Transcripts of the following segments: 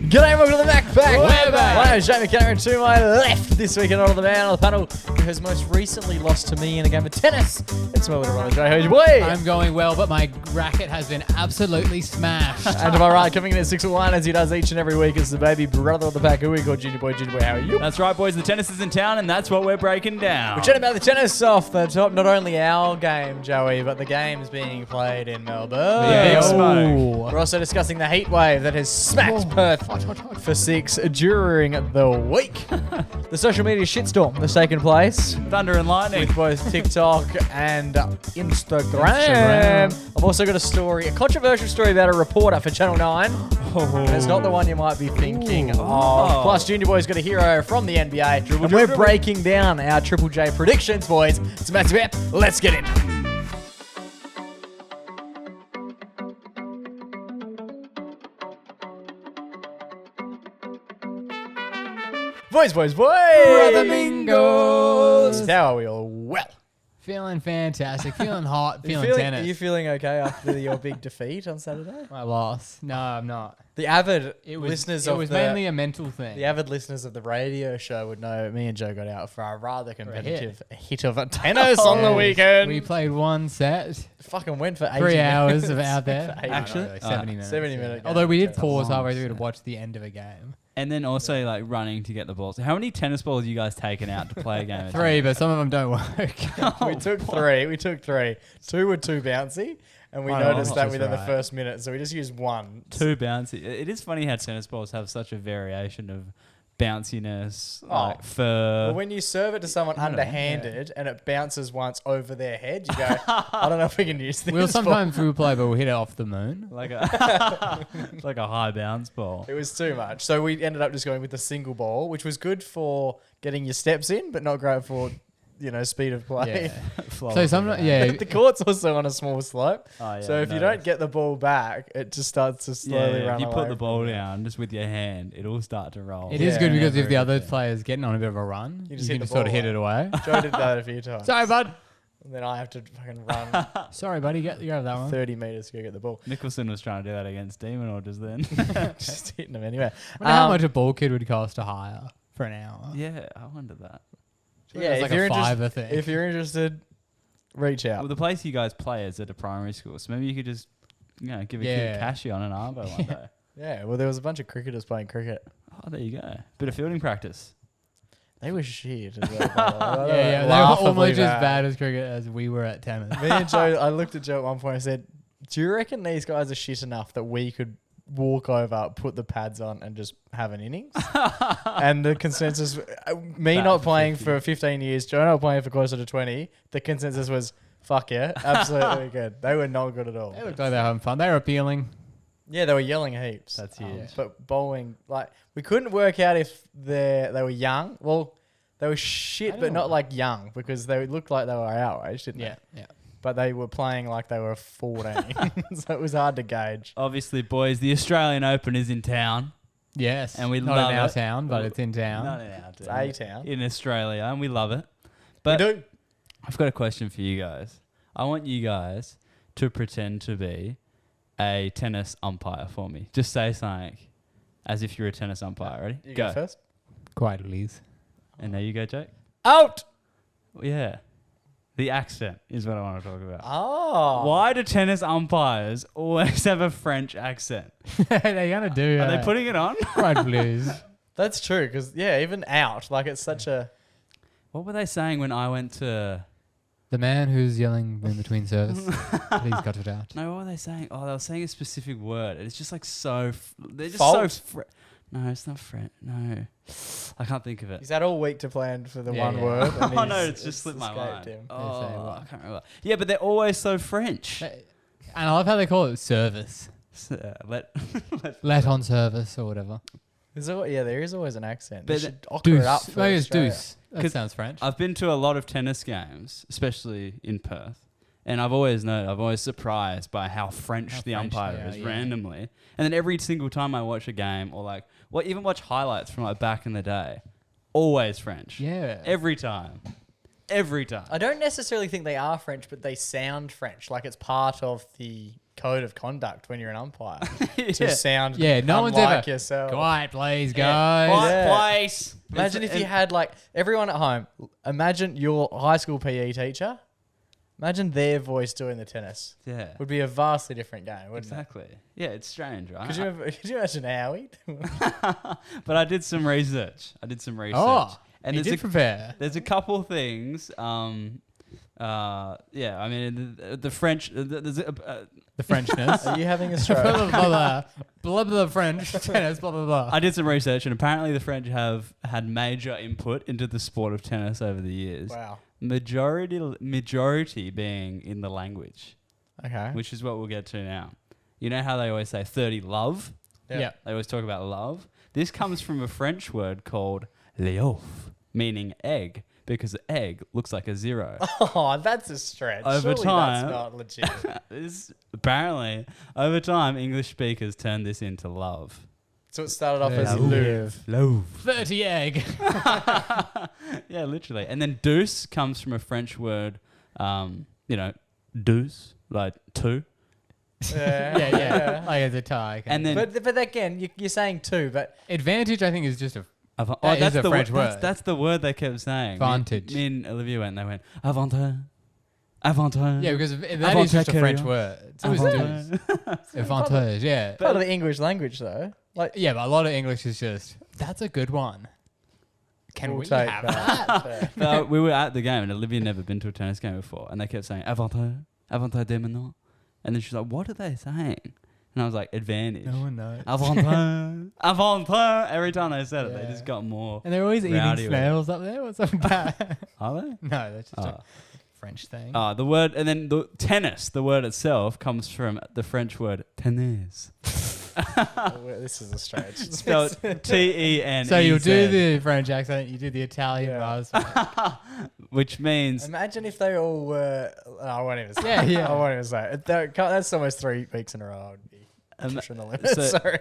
G'day, welcome to the Mac Pack. We're back. My name is Jamie Kenner, and to my left this week, another man on the panel who has most recently lost to me in a game of tennis. It's my little brother, Jay. How's your boy? I'm going well, but my racket has been absolutely smashed. And to my right, coming in at 6-1 as he does each and every week, is the baby brother of the pack, who we call Junior Boy. Junior Boy, how are you? That's right, boys. The tennis is in town, and that's what we're breaking down. We're chatting about the tennis off the top. Not only our game, Joey, but the games being played in Melbourne. Big smoke. We're also discussing the heat wave that has smacked Perth for 6 during the week. The social media shitstorm that's taken place Thunder and lightning. with both TikTok and Instagram. I've also got a controversial story about a reporter for Channel 9. And it's not the one you might be thinking of. Plus, Junior Boy's got a hero from the NBA. And we're breaking down our Triple J predictions, boys. It's a massive app. Let's get into it. Boys. Brother Mingos. How are we all? Well. Feeling fantastic, feeling hot, Are tennis. you feeling okay after your big defeat on Saturday? My loss. No, I'm not. The avid It was listeners it of was the mainly a mental thing. the avid listeners of the radio show would know me and Joe got out for a rather competitive hit of tennis on the weekend. We played one set, Fucking went for 80 3 minutes. hours of out there. For 80 Actually? minutes. Like 70 minutes. 70 minute game. Although we did That's pause long. halfway through to watch the end of a game. And then also like running to get the balls. How many tennis balls have you guys taken out to play a game? of 3, but some of them don't work. We took three. 2 were too bouncy, and we Oh, noticed that that's within the right. first minute, so we just used one. Too bouncy. It is funny how tennis balls have such a variation of bounciness, like fur. Well, when you serve it to someone underhanded and it bounces once over their head, you go, I don't know if we can use this. Sometimes we'll play, but we'll hit it off the moon. like a like a high bounce ball. It was too much. So we ended up just going with the single ball, which was good for getting your steps in, but not great for, speed of play. Yeah. Flow So of sometimes, the yeah. The court's also on a small slope. Oh, yeah, So if you don't get the ball back, it just starts to slowly run if you away. put the ball from you. down just with your hand, it'll start to roll. It is good because if very the other good. player's getting on a bit of a run, you just can hit the just sort of ball hit it away. Joe did that a few times. Sorry, bud. And then I have to fucking run Sorry, buddy. You have that one. 30 metres to go get the ball. Nicholson was trying to do that against Demon Orders then. Just hitting them anyway. I wonder how much a ball kid would cost to hire for an hour. Yeah, I wonder that. Yeah, It's if like you're a fiver thing. If you're interested, reach out. Well, the place you guys play is at a primary school, so maybe you could just, give a kid a cashy on an arvo one day. Yeah, well, there was a bunch of cricketers playing cricket. Oh, there you go. Bit of fielding practice. They were shit as well. by the way. They were Laughably almost as bad as cricket as we were at tennis. Me and Joe, I looked at Joe at one point and said, do you reckon these guys are shit enough that we could walk over, put the pads on and just have an innings? And the consensus, me Bat not for playing 50. for 15 years, Joe not playing for closer to 20, the consensus was, fuck yeah, absolutely good. They were not good at all. They looked like they were having fun. They were appealing. Yeah, they were yelling heaps. That's huge. But bowling, we couldn't work out if they were young. Well, they were shit, but not like young, because they looked like they were our age, didn't they? Yeah. But they were playing like they were 14. So it was hard to gauge. Obviously, boys, the Australian Open is in town. Yes. And we not love in our it. town, but it's in town. Not in our It's town. a town. In Australia, and we love it. But We do. I've got a question for you guys. I want you guys to pretend to be a tennis umpire for me. Just say something as if you're a tennis umpire. Ready? You go first. Quite at least. And there you go, Jake. Out! Yeah. The accent is what I want to talk about. Oh. Why do tennis umpires always have a French accent? They're gonna do. Are they putting it on? quite blues? That's true, because, even out. Like, it's such a... What were they saying when I went to... The man who's yelling in between service, please cut it out. No, what were they saying? Oh, they were saying a specific word. It's just like so... They're just Fault? so... No, it's not French. No. I can't think of it. He's had all week to plan for the Yeah, one yeah. word. and Oh, no, he's- it's just slipped my escaped mind. him. Oh, I can't remember. Yeah, but they're always so French. And I love how they call it service. Let on service or whatever. There is always an accent. But They should ochre it up for Maybe it's Australia. deuce. That 'Cause sounds French. I've been to a lot of tennis games, especially in Perth, and I've always surprised by how French How the French umpire they are, is yeah. randomly. And then every single time I watch a game or even watch highlights from back in the day, always French. Yeah. Every time. Every time. I don't necessarily think they are French, but they sound French. Like it's part of the code of conduct when you're an umpire Yeah. to sound no one's unlike ever yourself. quiet, please, Yeah. guys. Quiet Yeah. place. Imagine if you had like everyone at home. Imagine your high school PE teacher. Imagine their voice doing the tennis. Yeah. Would be a vastly different game, wouldn't Exactly. Yeah, it's strange, right? it? Could you imagine Howie? But I did some research. Oh, and you there's did prepare. there's a couple things. Yeah, I mean the French. There's The Frenchness. Are you having a blah, stroke? blah, blah, blah, blah, French, tennis, blah, blah, blah. I did some research, and apparently the French have had major input into the sport of tennis over the years. Wow. Majority being in the language, Okay. which is what we'll get to now. You know how they always say 30 love? Yeah. They always talk about love. This comes from a French word called l'œuf, meaning egg, because the egg looks like a 0. Oh, that's a stretch. Over Surely time- that's not legit. Apparently, over time, English speakers turned this into love. So it started off as Love. Louvre. Love. 30 egg. Yeah, literally. And then douce comes from a French word, douce, like two. Yeah. Like it's a tie. And then But again, you're saying two, but Advantage, I think, is just a. That is a French word. That's the word they kept saying. Vantage. Me and Olivia went, and they went, avantage. Avantage. Yeah, because that is just a French word. So it's Avantage. advantage, yeah. part of the English language, though. Like, Yeah, but a lot of English is just, that's a good one. Can we'll we take have that. that? Fair. But we were at the game, and Olivia never been to a tennis game before, and they kept saying avantage, avantage de maintenant. And then she's like, what are they saying? And I was like, advantage. No one knows. Avantage. Avantage. Every time they said it, they Yeah. just got more. And they're always eating Rowdy with it. snails up there. What's up with that? Are they? No, that's just Oh. a French thing. The word, and then the tennis, the word itself comes from the French word tennis. Oh, this is a stretch. Spelled T-E-N-E-Z. So you'll do the French accent, you do the Italian Yeah. bars. Which means, Imagine if they all were. I won't even say. Yeah, yeah. I won't even say it. That's almost 3 weeks in a row. I would be pushing the limit. so Sorry.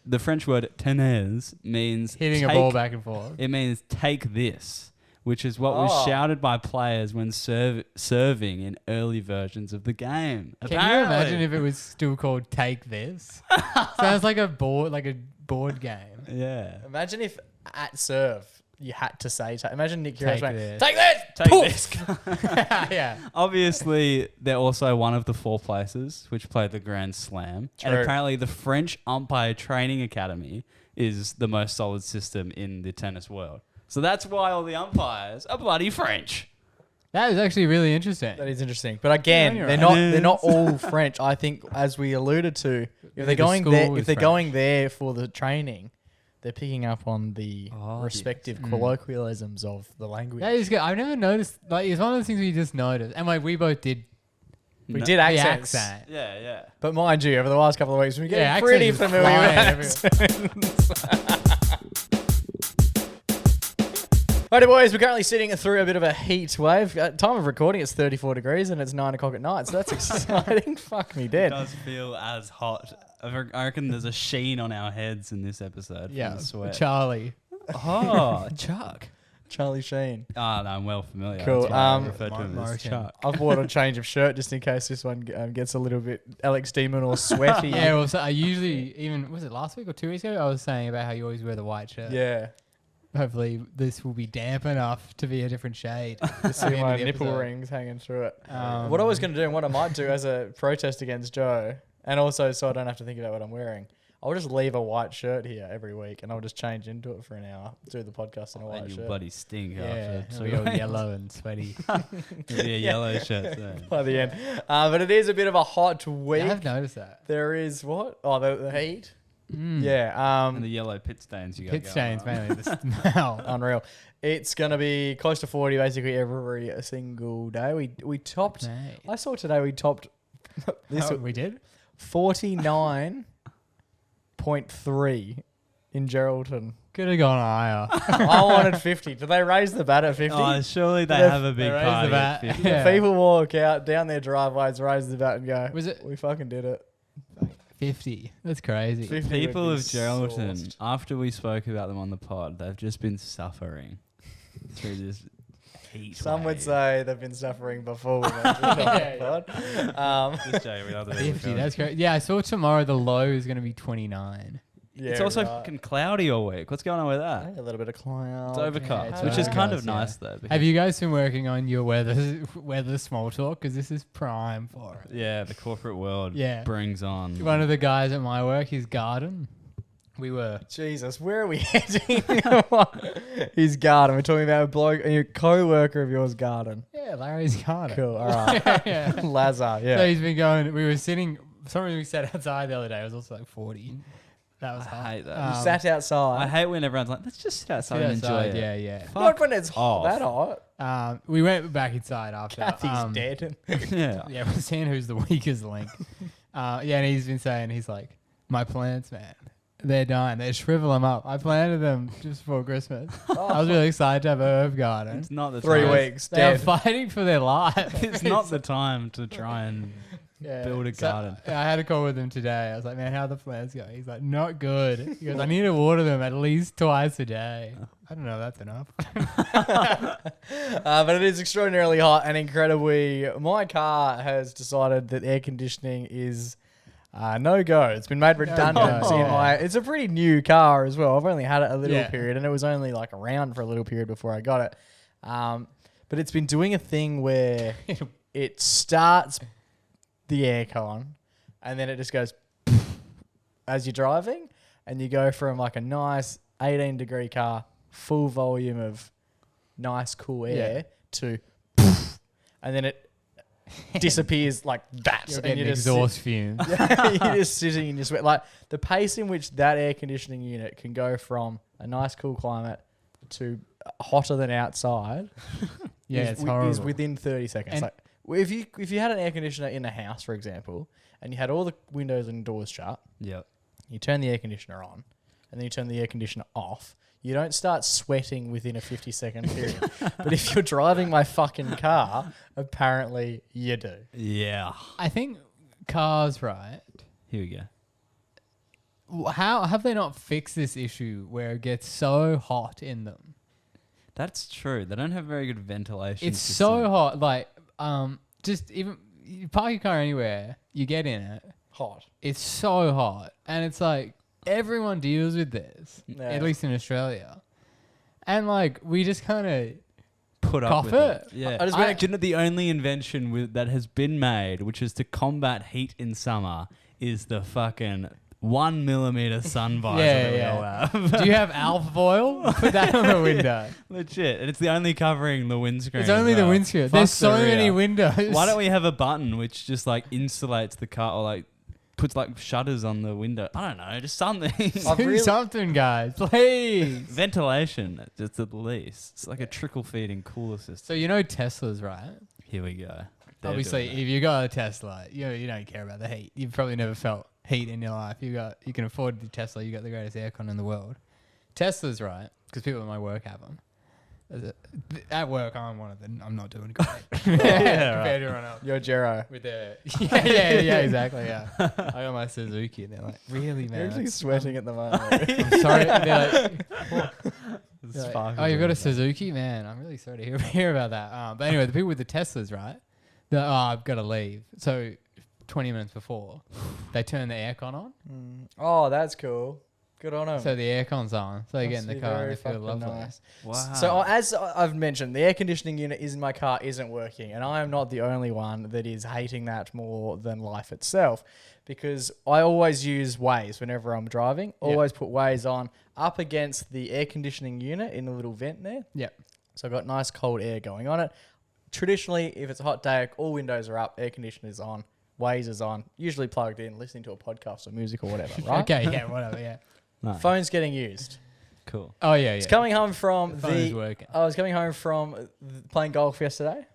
the French word tennis means Hitting a ball back and forth. It means take this, which is what was Oh. shouted by players when serving in early versions of the game. Can you imagine if it was still called Take This? Sounds like a board game. Yeah. Imagine if at serve you had to say. Imagine Nick Kyrgios Take went, this. "Take this, Take poof!" this. Yeah. Obviously, they're also one of the 4 places which played the Grand Slam. And True. apparently, the French Umpire Training Academy is the most solid system in the tennis world. So that's why all the umpires are bloody French. That is actually really interesting. That is interesting, but again, Yeah, they're you're not. right. They're not all French. I think, as we alluded to, if Maybe they're the going school there, was if they're French. going there for the training, they're picking up on the Oh, respective yes. colloquialisms of the language. That is good. I've never noticed. Like, it's one of those things we just noticed. And like, we both did We No- did the accents, accent. Yeah, yeah. but mind you, over the last couple of weeks, we're getting Yeah, pretty accents is familiar with flying accents. Righty, boys, we're currently sitting through a bit of a heat wave. At time of recording, it's 34 degrees and it's 9 o'clock at night, so that's exciting. Fuck me It dead. does feel as hot. I reckon there's a sheen on our heads in this episode from Yeah. the sweat. Charlie. Oh, Chuck. Charlie Sheen. No, I'm well familiar. Cool. That's why I refer to him as Morrison. Chuck. I've bought a change of shirt just in case this one gets a little bit Alex Demon or sweaty. Yeah, well, so I usually, even, was it last week or 2 weeks ago? I was saying about how you always wear the white shirt. Yeah. Hopefully, this will be damp enough to be a different shade. Just at the see end my of the nipple episode. rings hanging through it. Um, What I was going to do and what I might do as a protest against Joe, and also so I don't have to think about what I'm wearing, I'll just leave a white shirt here every week and I'll just change into it for an hour, do the podcast in a white And you shirt. bloody stink Yeah, after it'll 2 be all weeks. yellow and sweaty. It'll be a yellow shirt soon. By the end. But it is a bit of a hot week. I have noticed that. There is what? Oh, the heat? Mm. Yeah. And the yellow pit stains you got Pit going stains, on. mainly. The smell. Unreal. It's going to be close to 40 basically every single day. We topped, Mate. I saw today we topped this Oh, we did? 49.3 in Geraldton. Could have gone higher. I wanted 50. Did they raise the bat at 50? Oh, surely they They've- have a big they raised party. the at bat. 50. Yeah. People walk out down their driveways, raise the bat and go, Was it we fucking did it. 50? That's crazy. 50 People would of be Geraldton, sauced. after we spoke about them on the pod, they've just been suffering through this heat. Some would wave. say they've been suffering before. We went to Just joking, we love the 50. That's great. Yeah, I saw tomorrow the low is going to be 29. yeah, It's also right. fucking cloudy all week. What's going on with that? A little bit of cloud. It's overcast, it's which is kind overcast, of nice though. Have you guys been working on your weather small talk? Because this is prime for it. Yeah, the corporate world Yeah. brings on. One of the guys at my work, his garden, we were. Jesus, where are we heading? His garden. We're talking about a bloke, a co-worker of yours garden. Yeah, Larry's garden. Cool. All right. Yeah. Lazar. Yeah. So he's been going. We were sitting. Something we sat outside the other day. It was also like 40. That was I hot. hate that. You sat outside. I hate when everyone's like, let's just sit outside and enjoy it. Yeah, yeah. Not when it's off. that hot. We went back inside after. Kathy's dead. Yeah. Yeah, we're seeing who's the weakest link. Yeah, and he's been saying, he's like, my plants, man, they're dying. They shrivel them up. I planted them just before Christmas. I was really excited to have a herb garden. It's not the 3 time. weeks. They are Dead. fighting for their life. It's not the time to try and build a garden. I had a call with him today. I was like, man, how are the plants going? He's like, not good. He goes, I need to water them at least twice a day. I don't know if that's enough. But it is extraordinarily hot and incredibly. My car has decided that air conditioning is no go. It's been made redundant. go, in yeah. my. It's a pretty new car as well. I've only had it a little Yeah. period, and it was only like around for a little period before I got it. But it's been doing a thing where it starts the aircon, and then it just goes as you're driving, and you go from like a nice 18-degree car, full volume of nice cool air to, and then it disappears like that, You're and getting you're just exhaust fumes. you're just sitting in your sweat. Like the pace in which that air conditioning unit can go from a nice cool climate to hotter than outside, Yeah, is, it's is horrible. within 30 seconds. And- Like if you had an air conditioner in a house, for example, and you had all the windows and doors shut, Yep. you turn the air conditioner on, and then you turn the air conditioner off. You don't start sweating within a 50-second period. But if you're driving my fucking car, apparently you do. Yeah. I think cars, right? Here we go. How have they not fixed this issue where it gets so hot in them? That's true. They don't have very good ventilation. It's system. so hot. Like, just even you park your car anywhere, you get in it. Hot. It's so hot, and it's like everyone deals with this, Yeah. at least in Australia, and like we just kind of put up cough with it. Yeah. I just I imagine that the only invention that has been made, which is to combat heat in summer, is the fucking 1 millimeter sun visor that we all have. Do you have alpha foil? Put that on the window. Legit. And it's the only covering the windscreen. It's only as the well. windscreen. Fuck There's the so many rear. windows. Why don't we have a button which just like insulates the car or like puts like shutters on the window? I don't know, just something. I've do really- something, guys, please? Ventilation, just at least. It's like a trickle feeding cooler system. So you know Teslas, right? Here we go. They're Obviously, doing if you got a Tesla, you don't care about the heat. You've probably never felt heat in your life. You can afford the Tesla. You got the greatest aircon in the world. Teslas, right? Because people at my work have them. At work, I'm one of them. I'm not doing great compared to everyone else. You're Jero. With their yeah, exactly, yeah. I got my Suzuki, and they're like, really, man? You're actually sweating at the moment. I'm sorry. They're like, The They're like, sparkles oh, you've in got a the Suzuki, man. I'm really sorry to hear about that. But anyway, the people with the Teslas, right? I've got to leave. So 20 minutes before, they turn the aircon on. Oh, that's cool. Good on him. So the aircon's on. So they get in the Must be car and very they feel fucking lovely. nice. Wow. So as I've mentioned, the air conditioning unit in my car isn't working, and I am not the only one that is hating that more than life itself, because I always use Waze whenever I'm driving. Always put Waze on up against the air conditioning unit in the little vent there. Yep. So I've got nice cold air going on it. Traditionally, if it's a hot day, all windows are up, air conditioner's on, Waze is on, usually plugged in, listening to a podcast or music or whatever, right? Okay, yeah, whatever, yeah. No. Phone's getting used. Cool. Oh, yeah, yeah. It's coming home from The phone is working. I was coming home from playing golf yesterday.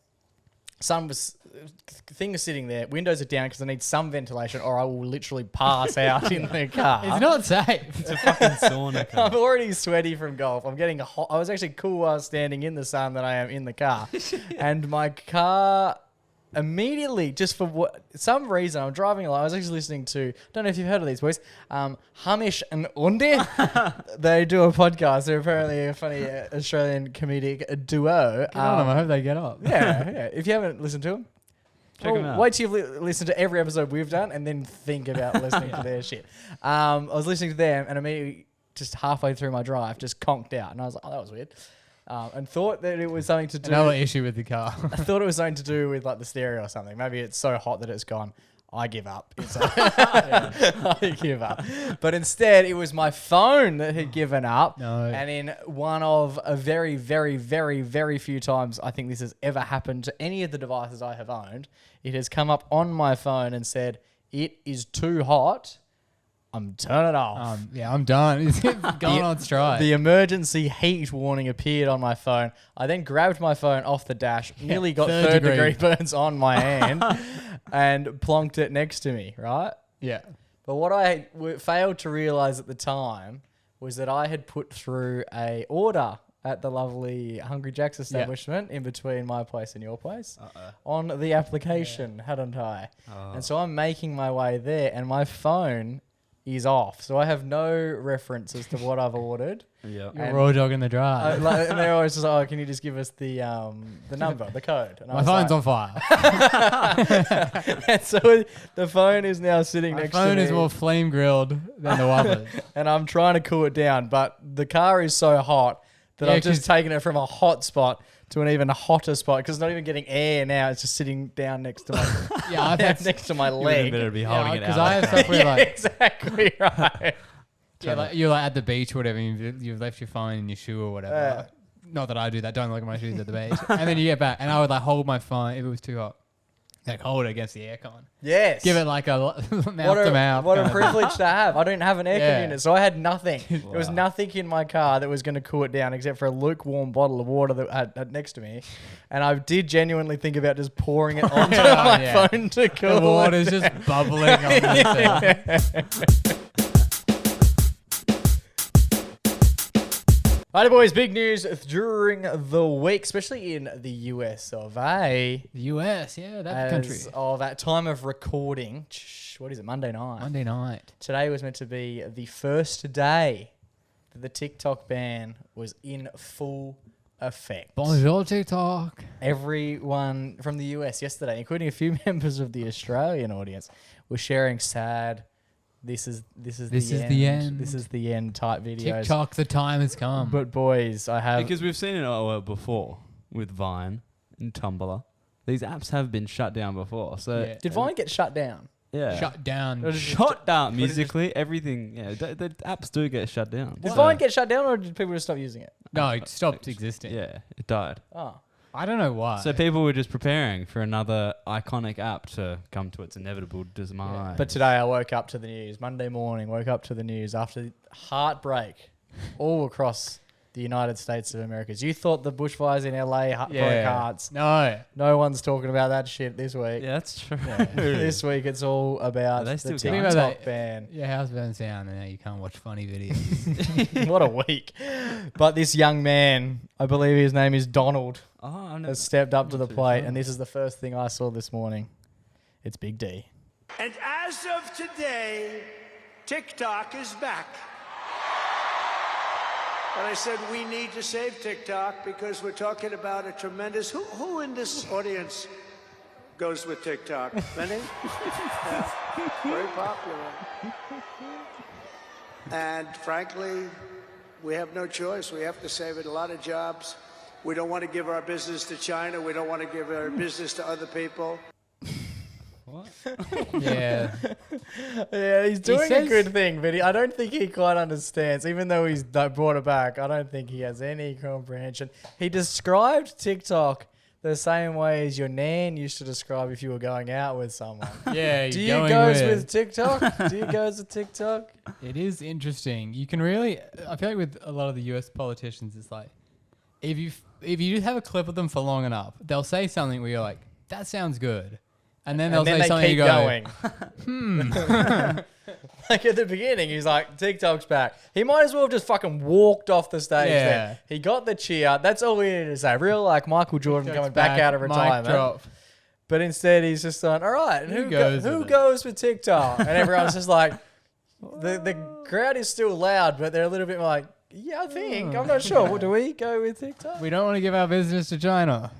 Thing was sitting there. Windows are down because I need some ventilation, or I will literally pass out in the car. It's not safe. It's a fucking sauna. I'm already sweaty from golf. I'm getting hot. I was actually cool while standing in the sun than I am in the car, and my car immediately, just for some reason, I'm driving along. I was actually listening to, don't know if you've heard of these boys, Hamish and Undi. They do a podcast. They're apparently a funny Australian comedic duo. Good on 'em. I hope they get up. Yeah. If you haven't listened to them, Check 'em out. wait till you've listened to every episode we've done and then think about listening to their shit. I was listening to them and immediately, just halfway through my drive, just conked out. And I was like, oh, that was weird. And thought that it was something to do... Another issue with the car. I thought it was something to do with like the stereo or something. Maybe it's so hot that it's gone. I give up. I give up. But instead, it was my phone that had given up. No. And in one of a very, very, very, very few times I think this has ever happened to any of the devices I have owned, it has come up on my phone and said, it is too hot. I'm turning it off. I'm done. It's going on strike. The emergency heat warning appeared on my phone. I then grabbed my phone off the dash, nearly got third degree burns on my hand, and plonked it next to me, right? Yeah. But what I failed to realize at the time was that I had put through a order at the lovely Hungry Jack's establishment in between my place and your place on the application, hadn't I? And so I'm making my way there, and my phone is off. So I have no reference as to what I've ordered. Yeah. You're raw dog in the drive. And they're always just like, oh, can you just give us the number, the code? And My phone's on fire. And so the phone is now sitting My next to me. phone is more flame grilled than the others. And I'm trying to cool it down, but the car is so hot that I've just taken it from a hot spot to an even hotter spot because it's not even getting air now. It's just sitting down next to my I've had next to my You leg. better be holding it because out. I have stuff where like Exactly right. you're like at the beach or whatever. You've left your phone in your shoe or whatever. Yeah. Not that I do that. Don't look at my shoes at the beach. And then you get back, and I would like hold my phone if it was too hot. Like hold it against the aircon. Yes. Give it like a mouth to mouth. What a privilege to have. I don't have an air unit, so I had nothing. There was Wow. nothing in my car that was going to cool it down except for a lukewarm bottle of water that I had next to me. And I did genuinely think about just pouring it onto my phone to cool The water's it just bubbling on the Alrighty, boys, big news during the week, especially in the US of A. The US, yeah, that country. As of that time of recording, what is it, Monday night? Monday night. Today was meant to be the first day that the TikTok ban was in full effect. Bonjour TikTok. Everyone from the US yesterday, including a few members of the Australian audience, was sharing sad, this is the end. This is the end type videos. TikTok, the time has come. But boys, I have... Because we've seen it before with Vine and Tumblr. These apps have been shut down before. So Yeah. Did Vine get shut down? yeah. Shut down. Shut down musically, everything. Yeah, the apps do get shut down. Did So- Vine get shut down or did people just stop using it? No, it stopped existing. Yeah, it died. Oh. I don't know why. So people were just preparing for another iconic app to come to its inevitable demise. But today I woke up to the news. Monday morning, woke up to the news after heartbreak all across the United States of America. You thought the bushfires in LA broke hearts. No. No one's talking about that shit this week. yeah, that's true. This week it's all about Are they the still TikTok going? Think about ban. Your house burns down and now you can't watch funny videos. What a week. But this young man, I believe his name is Donald, Oh, I'm has stepped up to the too plate. sure. And this is the first thing I saw this morning. It's Big D. And as of today, TikTok is back. And I said, we need to save TikTok because we're talking about a tremendous... Who in this audience goes with TikTok? Many? Yeah. Very popular. And frankly, we have no choice. We have to save it. A lot of jobs. We don't want to give our business to China. We don't want to give our business to other people. yeah. Yeah, he's doing a says- good thing, but I don't think he quite understands. Even though he's brought it back, I don't think he has any comprehension. He described TikTok the same way as your nan used to describe if you were going out with someone. Yeah. Do you going goes with TikTok? Do you goes with TikTok? It is interesting. You can really... I feel like with a lot of the US politicians, it's like... If you have a clip of them for long enough, they'll say something where you're like, that sounds good. And then they'll And then say they something keep you go, going. Like at the beginning, he's like, TikTok's back. He might as well have just fucking walked off the stage Yeah. there. He got the cheer. That's all we needed to say. Real like Michael Jordan TikTok's coming back out of mic retirement. drop. But instead, he's just going, all right, and Who who goes who with it?" goes with TikTok? And everyone's just like, the crowd is still loud, but they're a little bit like, yeah, I think. I'm not sure. Do we go with TikTok? We don't want to give our business to China.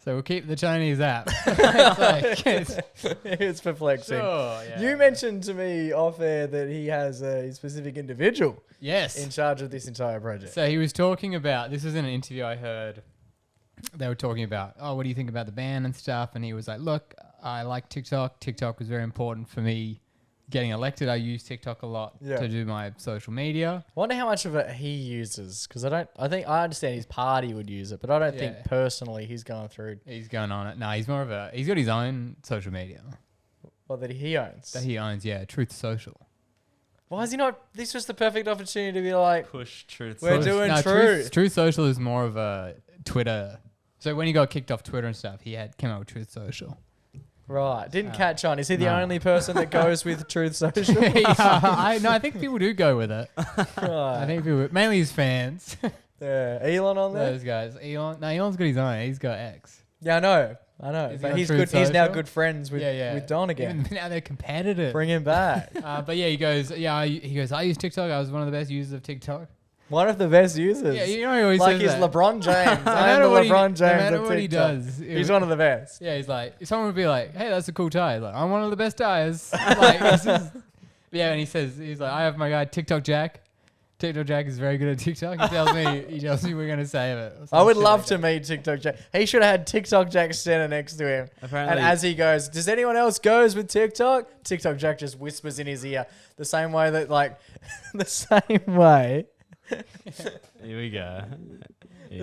So we'll keep the Chinese app. It's like, It's perplexing. sure, yeah. You mentioned to me off air that he has a specific individual Yes. in charge of this entire project. So he was talking about, this was in an interview I heard, they were talking about, oh, what do you think about the ban and stuff? And he was like, look, I like TikTok. TikTok was very important for me getting elected. I use TikTok a lot to do my social media. I wonder how much of it he uses, because I understand his party would use it, but I don't think personally he's going through. He's going on it. No, he's more of a, he's got his own social media Well, that he owns. that he owns. Yeah, Truth Social. Why is he not? This was the perfect opportunity to be like, Push truth. We're doing Truth. Truth Social is more of a Twitter. So when he got kicked off Twitter and stuff, he came out with Truth Social. right, didn't catch on. Is he the No. only person that goes with Truth Social? I think people do go with it. I Right. think people, mainly his fans. Yeah, Elon on there? Those guys. Elon's got his own. He's got X. Yeah, I know. Is he But on he's Truth good. He's now Social? good friends with Don again. Even now they're competitive. Bring him back. But yeah, he goes, I use TikTok. I was one of the best users of TikTok. One of the best users. Yeah, you know he always like says his that. LeBron James. I am the matter what he- LeBron no James matter of what he TikTok. does, He's one of the best. Yeah, he's like, if someone would be like, hey, that's a cool tie. He's like, I'm one of the best ties. Like, yeah, and he's like, I have my guy TikTok Jack. TikTok Jack is very good at TikTok. He tells me we're gonna save it. I would love to meet TikTok Jack. He should have had TikTok Jack standing next to him. Apparently, And as he goes, does anyone else goes with TikTok? TikTok Jack just whispers in his ear the same way that the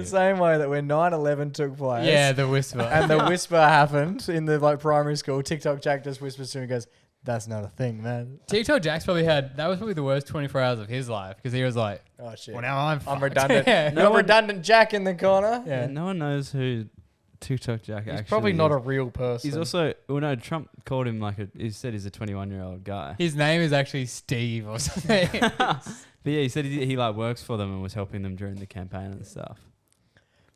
same way that when 9/11 took place. Yeah, the whisper. And the whisper happened in the primary school. TikTok Jack just whispers to him and goes, "That's not a thing, man." TikTok Jack's that was probably the worst 24 hours of his life because he was like, Oh shit. well, now I'm fucked. redundant. Yeah. You got redundant Jack in the corner. Yeah. no one knows who TikTok Jack He's actually probably not is. a real person. He's also, Trump called him he said he's a 21-year-old guy. His name is actually Steve or something. But yeah, he said he works for them and was helping them during the campaign and stuff.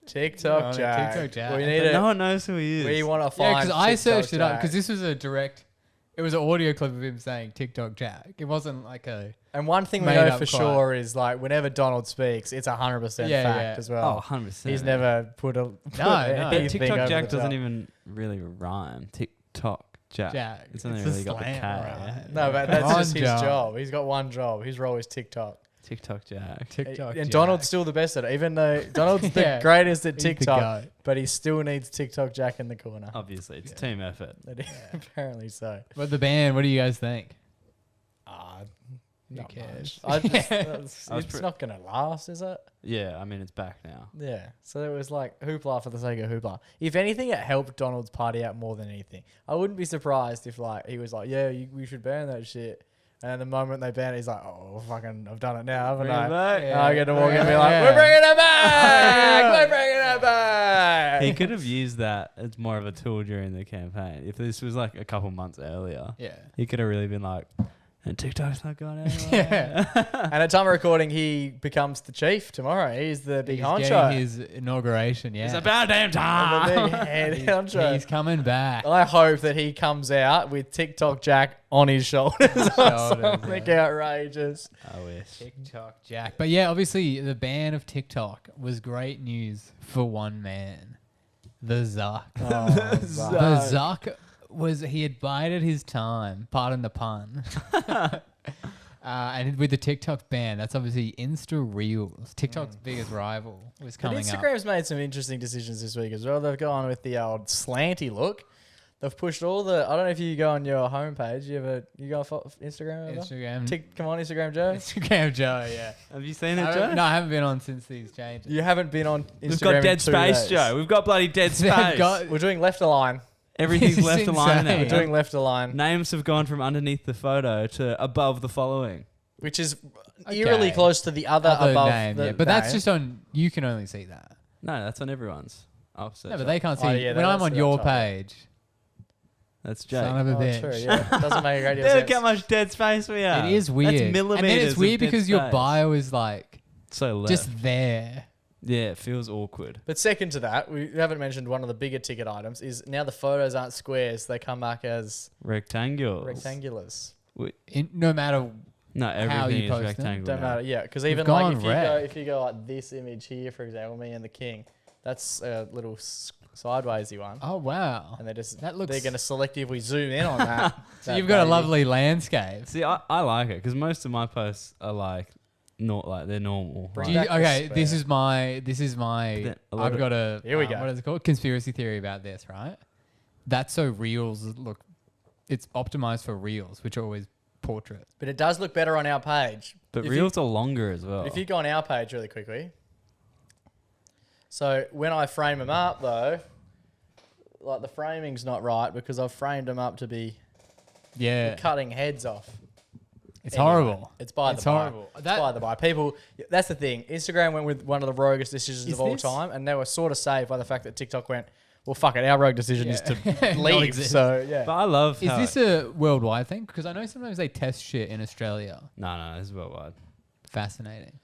TikTok Jack. TikTok Jack. We But need no one knows who he is. We want to Yeah, find. because I TikTok searched it up Jack. because this was it was an audio clip of him saying TikTok Jack. It wasn't like a. And one thing we made know up for quite. sure is whenever Donald speaks, it's 100% Yeah, fact yeah. as well. Oh, 100%. He's never put a No. anything TikTok over Jack the doesn't top. even really rhyme. TikTok Jack. Jack. It's only It's a really got the slang, K. right? No, but that's One just his job. job. He's got one job. His role is TikTok. TikTok Jack. TikTok And Jack. Donald's still the best at it, even though Donald's the Yeah. greatest at He's the TikTok, goat. but he still needs TikTok Jack in the corner. Obviously, it's team effort. Apparently so. But the band, what do you guys think? Not cares? much. was It's not going to last, is it? Yeah, I mean, it's back now. Yeah. So it was like hoopla for the sake of hoopla. If anything, it helped Donald's party out more than anything. I wouldn't be surprised if he was like, yeah, we should ban that shit. And at the moment they ban it, he's like, oh, fucking, I've done it now, haven't Bring it I? back. And I get to walk in and be Yeah. like, we're bringing it back! We're bringing it back! He could have used that as more of a tool during the campaign. If this was like a couple months earlier, Yeah. he could have really been like, and TikTok's not going anywhere. Yeah. And at time of recording, he becomes the chief tomorrow. He's the big He's honcho. getting his inauguration, yeah. It's about damn The time. big head honcho. He's coming back. I hope that he comes out with TikTok Jack on his shoulders or something outrageous. I wish. TikTok Jack. But yeah, obviously the ban of TikTok was great news for one man. The Zuck. Oh, The Zuck he had bided his time, pardon the pun. And with the TikTok ban, that's obviously Insta Reels. TikTok's biggest rival was But coming up. Instagram's made some interesting decisions this week as well. They've gone with the old slanty look. They've pushed all the. I don't know if you go on your homepage. You go off Instagram? Ever? Instagram. Come on, Instagram Joe. Instagram Joe, yeah. Have you seen it, Joe? No, I haven't been on since these changes. You haven't been on Instagram. We've got in dead 2 space, days. Joe. We've got bloody dead They've space. got- We're doing left align. Everything's It's left aligned insane. now. We're doing left align, Names have gone from underneath the photo to above the following. which is Okay. eerily close to the other above name, the yeah. But that's name. just on. You can only see that. No, that's on everyone's. I'll search No, but it. they can't see. Oh, yeah, when I'm that's on the your top. page, That's Jake. son of a Oh, bitch. true, yeah. Doesn't make a great deal of Look sense. how much dead space we have. It is weird. That's And millimeters then it's weird of dead because your space. bio is like So left. just there. Yeah, it feels awkward. But second to that, we haven't mentioned one of the bigger ticket items is now the photos aren't squares; they come back as Rectangles. rectangulars. No matter No, everything is post them. rectangular. Don't now. matter, yeah. Because We've even like gone rec. if you go like this image here, for example, me and the king, that's a little sidewaysy one, Oh wow. and that looks. they're going to selectively zoom in on that. So that you've got a baby. lovely landscape. See, I like it because most of my posts are like not like they're normal. Bring right? back the Okay, spare. this is my. Then a lot I've of- got a. Here we go. What is it called? Conspiracy theory about this, right? That's so reels look. It's optimized for reels, which are always portrait. But it does look better on our page. But If reels are longer as well. If you go on our page really quickly. So when I frame them up though, like the framing's not right because I've framed them up to be Yeah, cutting heads off. it's Anyway, horrible. It's by It's the by. horrible. It's That- by the by. People, that's the thing. Instagram went with one of the roguest decisions Is of all this- time, and they were sort of saved by the fact that TikTok went, well, fuck it, our rogue decision is Yeah. to Not leave. exist. So, yeah. But I love Is how this a worldwide thing? Because I know sometimes they test shit in Australia. no, this is worldwide. Fascinating.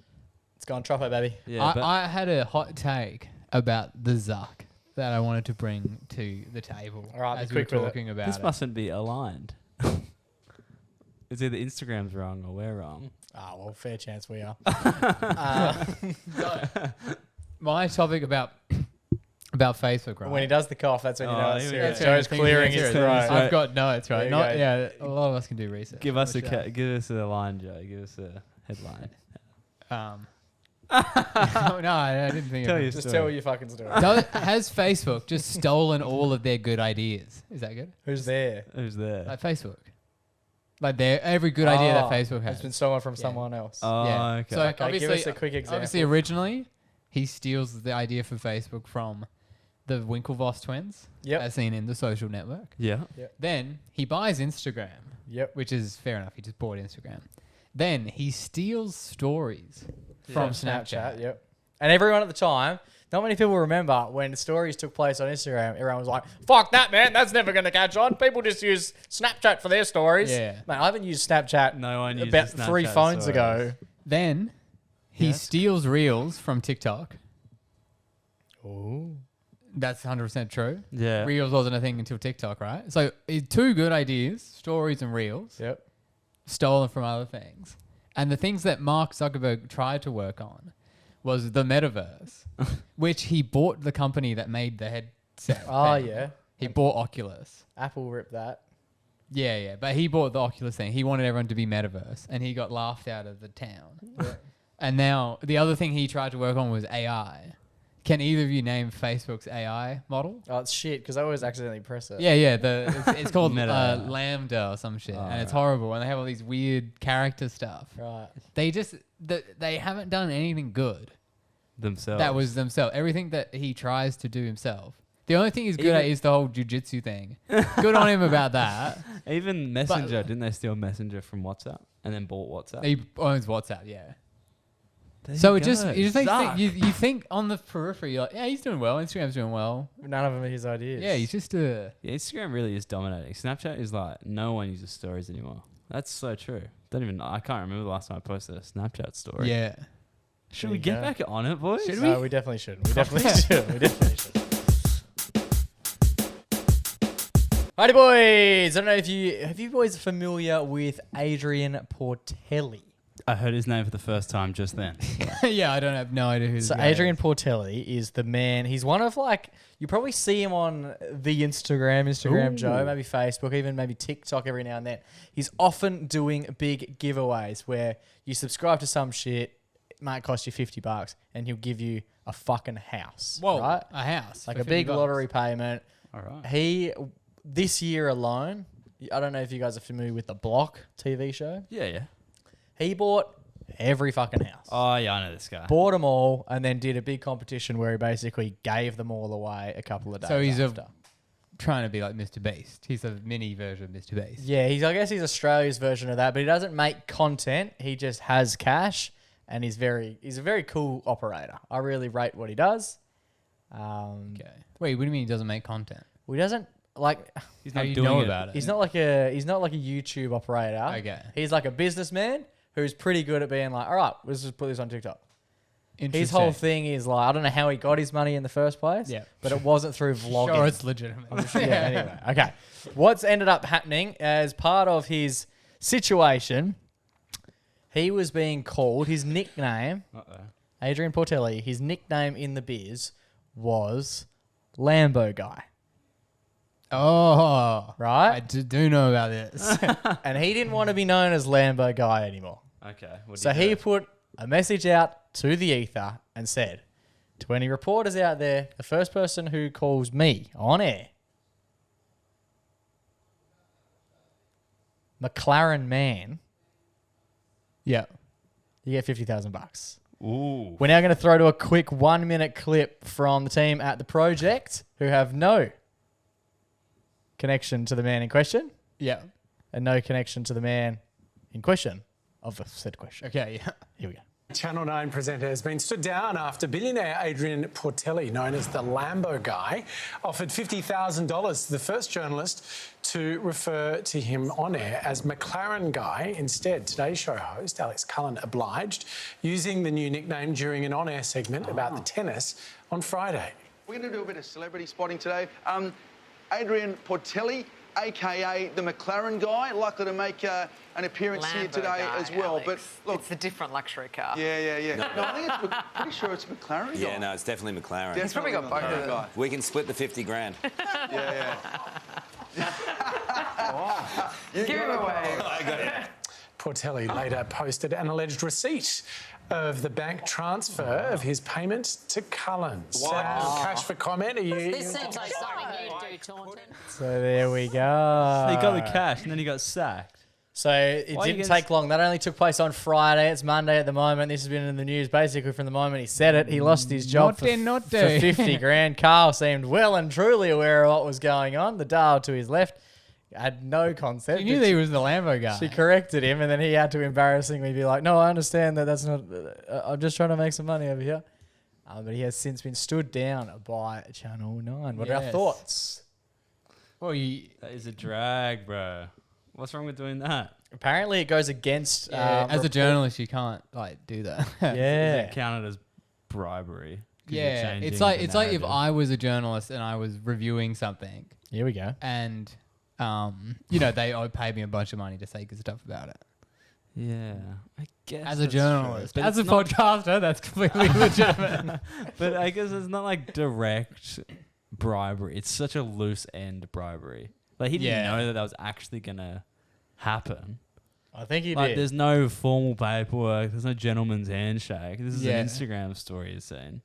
It's gone Troppo, baby. Yeah, but I had a hot take about the Zuck that I wanted to bring to the table All right, be as we were quick with it. talking about this it. mustn't be aligned. It's either Instagram's wrong or we're wrong. Ah, well, fair chance we are. My topic about Facebook, right? When he does the cough, that's when you Oh, know it's here we go. serious. That's Joe's clearing his throat. Right. I've got notes, right? There you Not go. yeah. A lot of us can do research. Give us Watch that. give us a line, Joe. Give us a headline. No, I didn't think Tell of your it. Just story. tell your fucking story. Has Facebook just stolen all of their good ideas? Is that good? Who's there? Who's there? Like Facebook, like every good idea that Oh, Facebook has. It's been stolen from Yeah. someone else. Oh, Yeah. okay. So Okay, obviously, give us a quick example. obviously, originally he steals the idea for Facebook from the Winklevoss twins, Yep. as seen in The Social Network. yeah. Then he buys Instagram, Yep. which is fair enough. He just bought Instagram. Then he steals stories from Snapchat. Yep. And everyone at the time, not many people remember when stories took place on Instagram. Everyone was like, "Fuck that, man! That's never going to catch on. People just use Snapchat for their stories." Yeah. Man, I haven't used Snapchat No one uses about Snapchat 3 phones stories. ago. Then he Yes. steals reels from TikTok. Ooh. That's 100% true. Yeah. Reels wasn't a thing until TikTok, right? So two good ideas, stories and reels, Yep. stolen from other things. And the things that Mark Zuckerberg tried to work on was the metaverse, which he bought the company that made the headset. Oh thing. yeah. He bought Oculus. Apple ripped that. Yeah. But he bought the Oculus thing. He wanted everyone to be metaverse, and he got laughed out of the town. And now the other thing he tried to work on was AI. Can either of you name Facebook's AI model? Oh, it's shit because I always accidentally press it. Yeah. It's called Meta. Lambda or some shit, Oh, and it's right. horrible. And they have all these weird character stuff. Right. They haven't done anything good. Themselves. That was themselves. Everything that he tries to do himself. The only thing he's good at Even- is the whole jujitsu thing. Good on him about that. Even Messenger. Didn't they steal Messenger from WhatsApp and then bought WhatsApp? He owns WhatsApp, yeah. There So you it just go. makes Zuck. you think on the periphery, you're like, yeah, he's doing well. Instagram's doing well. None of them are his ideas. Yeah, he's just Yeah, Instagram really is dominating. Snapchat is like no one uses stories anymore. That's so true. I can't remember the last time I posted a Snapchat story. yeah. Should There we you get go. back on it, boys? Should No, we definitely shouldn't. We definitely should. We definitely should. Alrighty, boys. I don't know if you boys familiar with Adrian Portelli. I heard his name for the first time just then. Yeah, I don't have no idea who this So guy Adrian is. Portelli is the man. He's one of you probably see him on the Instagram, Joe, maybe Facebook, even maybe TikTok every now and then. He's often doing big giveaways where you subscribe to some shit, it might cost you $50, and he'll give you a fucking house. Whoa, right? a house. Like for a big $50. lottery payment. All right. He this year alone, I don't know if you guys are familiar with the Block TV show. Yeah. He bought every fucking house. Oh, yeah, I know this guy. Bought them all and then did a big competition where he basically gave them all away a couple of days So he's after. trying to be like Mr. Beast. He's a mini version of Mr. Beast. Yeah, I guess he's Australia's version of that, but he doesn't make content. He just has cash, and he's a very cool operator. I really rate what he does. Okay. Wait, what do you mean he doesn't make content? Well, he doesn't He's How not do you doing know it. about it? he's not like a YouTube operator. Okay. He's like a businessman who's pretty good at being like, all right, let's just put this on TikTok. His whole thing is like, I don't know how he got his money in the first place. Yeah. But it wasn't through vlogging. Sure, it's legitimate. Yeah, anyway. Okay. What's ended up happening as part of his situation, he was being called, his nickname, Adrian Portelli, his nickname in the biz was Lambo Guy. Oh, Right? I do know about this. And he didn't want to be known as Lambo Guy anymore. Okay. So he put a message out to the ether and said, to any reporters out there, the first person who calls me on air, Mclaren Man, Yeah. you get $50,000. Ooh. We're now going to throw to a quick 1 minute clip from the team at the project who have no connection to the man in question Yeah. and no connection to the man in question of the said question. Okay, yeah. Here we go. Channel 9 presenter has been stood down after billionaire Adrian Portelli, known as the Lambo Guy, offered $50,000 to the first journalist to refer to him on air as Mclaren Guy. Instead, Today's Show host Alex Cullen obliged, using the new nickname during an on-air segment about the tennis on Friday. We're going to do a bit of celebrity spotting today. Adrian Portelli, a.k.a. the Mclaren Guy, likely to make an appearance here Lambo today guy, as well. Alex. But look, It's a different luxury car. yeah. No, I think it's pretty sure it's Mclaren Guy. Yeah, no, it's definitely McLaren. Definitely probably got both of McLaren them. Guy. We can split the 50 grand. Yeah. Give him away. I got it. Portelli later posted an alleged receipt of the bank transfer of his payment to Cullen. Cash for comment. Are you? This seems like something you do, Taunton. So there we go. He got the cash and then he got sacked. So it Why you didn't gonna take long. That only took place on Friday. It's Monday at the moment. This has been in the news basically from the moment he said it. He lost his job for 50 grand. Carl seemed well and truly aware of what was going on. The dial to his left had no concept. You knew that he was the Lambo guy. She corrected him, and then he had to embarrassingly be like, "No, I understand that. That's not. I'm just trying to make some money over here." But he has since been stood down by Channel 9. What are our Yes. thoughts? Well, That is a drag, bro. What's wrong with doing that? Apparently, it goes against. as a journalist, you can't do that. Is Yeah. it counted as bribery? 'Cause you're Yeah, changing it's like the if narrative. I was a journalist and I was reviewing something, Here we go. and they paid me a bunch of money to say good stuff about it. Yeah, I guess As a that's true. journalist, But as a it's not- podcaster, that's completely legitimate. But I guess it's not like direct bribery. It's such a loose end bribery. Like he didn't Yeah. know that was actually gonna happen. I think he Like did. there's no formal paperwork. There's no gentleman's handshake. This is Yeah. an Instagram story he's seen.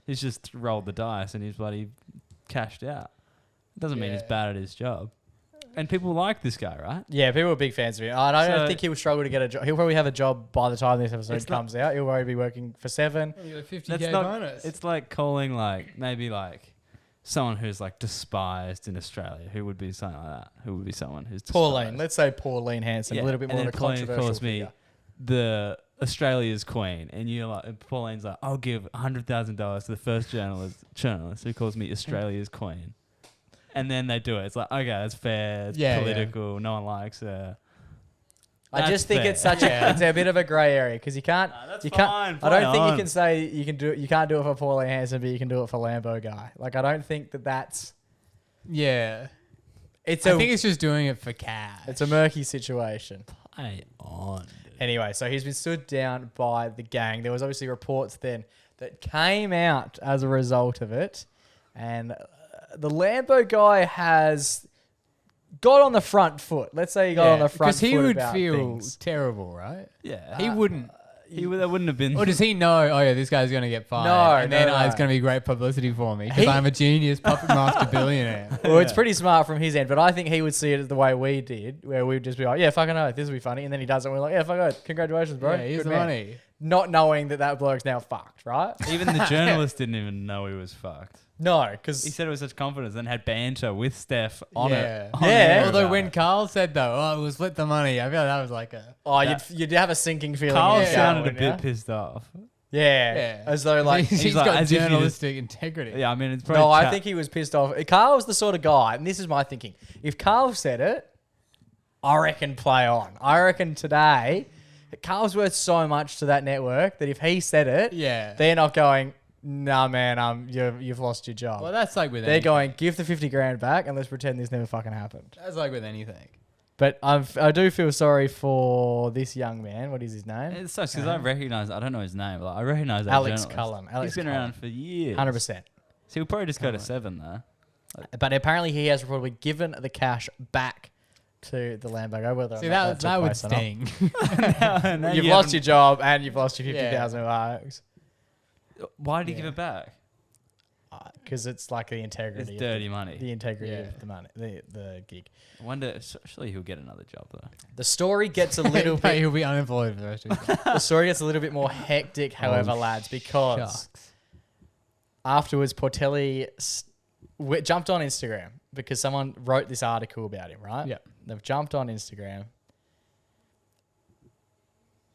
He's just rolled the dice and he's bloody cashed out. It doesn't mean he's Yeah. bad at his job. And people like this guy, right? Yeah, people are big fans of him. I don't So- think he will struggle to get a job. He'll probably have a job by the time this episode It's not- comes out. He'll probably be working for 7. You got a 50K That's not. bonus. It's like calling maybe someone who's like despised in Australia. Who would be something like that? Who would be someone who's Pauline. despised? Let's say Pauline Hanson. Yeah, A little bit and more then of a Pauline controversial calls me figure. the Australia's queen, and you're like, and Pauline's like, I'll give $100,000 to the first journalist who calls me Australia's queen, and then they do it. It's like, okay, that's fair. It's Yeah, political. No one likes her. I That's just think fair. it's such a it's a bit of a grey area because you can't that's you can't fine, I don't play think you on. can say you can't do it for Pauline Hanson, but you can do it for Lambo Guy. Like I don't think that's yeah. it's I think it's just doing it for cash. it's a murky situation. Play on. Anyway, so he's been stood down by the gang. There was obviously reports then that came out as a result of it, and the Lambo Guy has got on the front foot. Let's say he got on the front because foot he would about feel things. terrible, right? Yeah, He wouldn't. that wouldn't have been. Or does he know? Oh yeah, this guy's gonna get fired. No, and then no. it's gonna be great publicity for me because He- I'm a genius puppet master billionaire. Well, it's pretty smart from his end, but I think he would see it as the way we did, where we'd just be like, yeah, fucking oath, this will be funny. And then he does it, and we're like, yeah, fuck oath, congratulations, bro. Yeah, here's Good the man. money. Not knowing that bloke's now fucked, right? Even the journalist didn't even know he was fucked. No, He because said it with such confidence and had banter with Steph on Yeah. it. on Yeah. air Although about when it. Carl said though, oh, we'll split the money, I feel like that was like a you'd have a sinking feeling. Carl in your gut, sounded a wouldn't bit ya? pissed off. Yeah, as though like he's like, got as if you just- journalistic integrity. Yeah, I mean, it's probably no, I think he was pissed off. Carl's the sort of guy, and this is my thinking. If Carl said it, I reckon play on. I reckon today, Carl's worth so much to that network that if he said it, Yeah. they're not going, nah, man, you've lost your job. Well, that's like with They're anything. going, give the 50 grand back and let's pretend this never fucking happened. That's like with anything. But I do feel sorry for this young man. What is his name? It sucks because I don't know his name, but I recognize that Alex journalist. Cullen. Alex He's been Cullen. around for years. 100%. So he'll probably just go to 7 there. But apparently he has reportedly given the cash back to the Lambo guy. Whether or See, not that took would place or not. sting. No, You've you lost haven't- your job and you've lost your 50,000 bucks. Why did he give it back? Because it's like the integrity. It's of dirty money. The integrity of the money, the gig. I wonder, surely he'll get another job though. The story gets a little No, bit. he'll be unemployed for the rest of his life. The story gets a little bit more hectic, however, lads, because Shucks. afterwards Portelli jumped on Instagram because someone wrote this article about him, right? Yep. They've jumped on Instagram.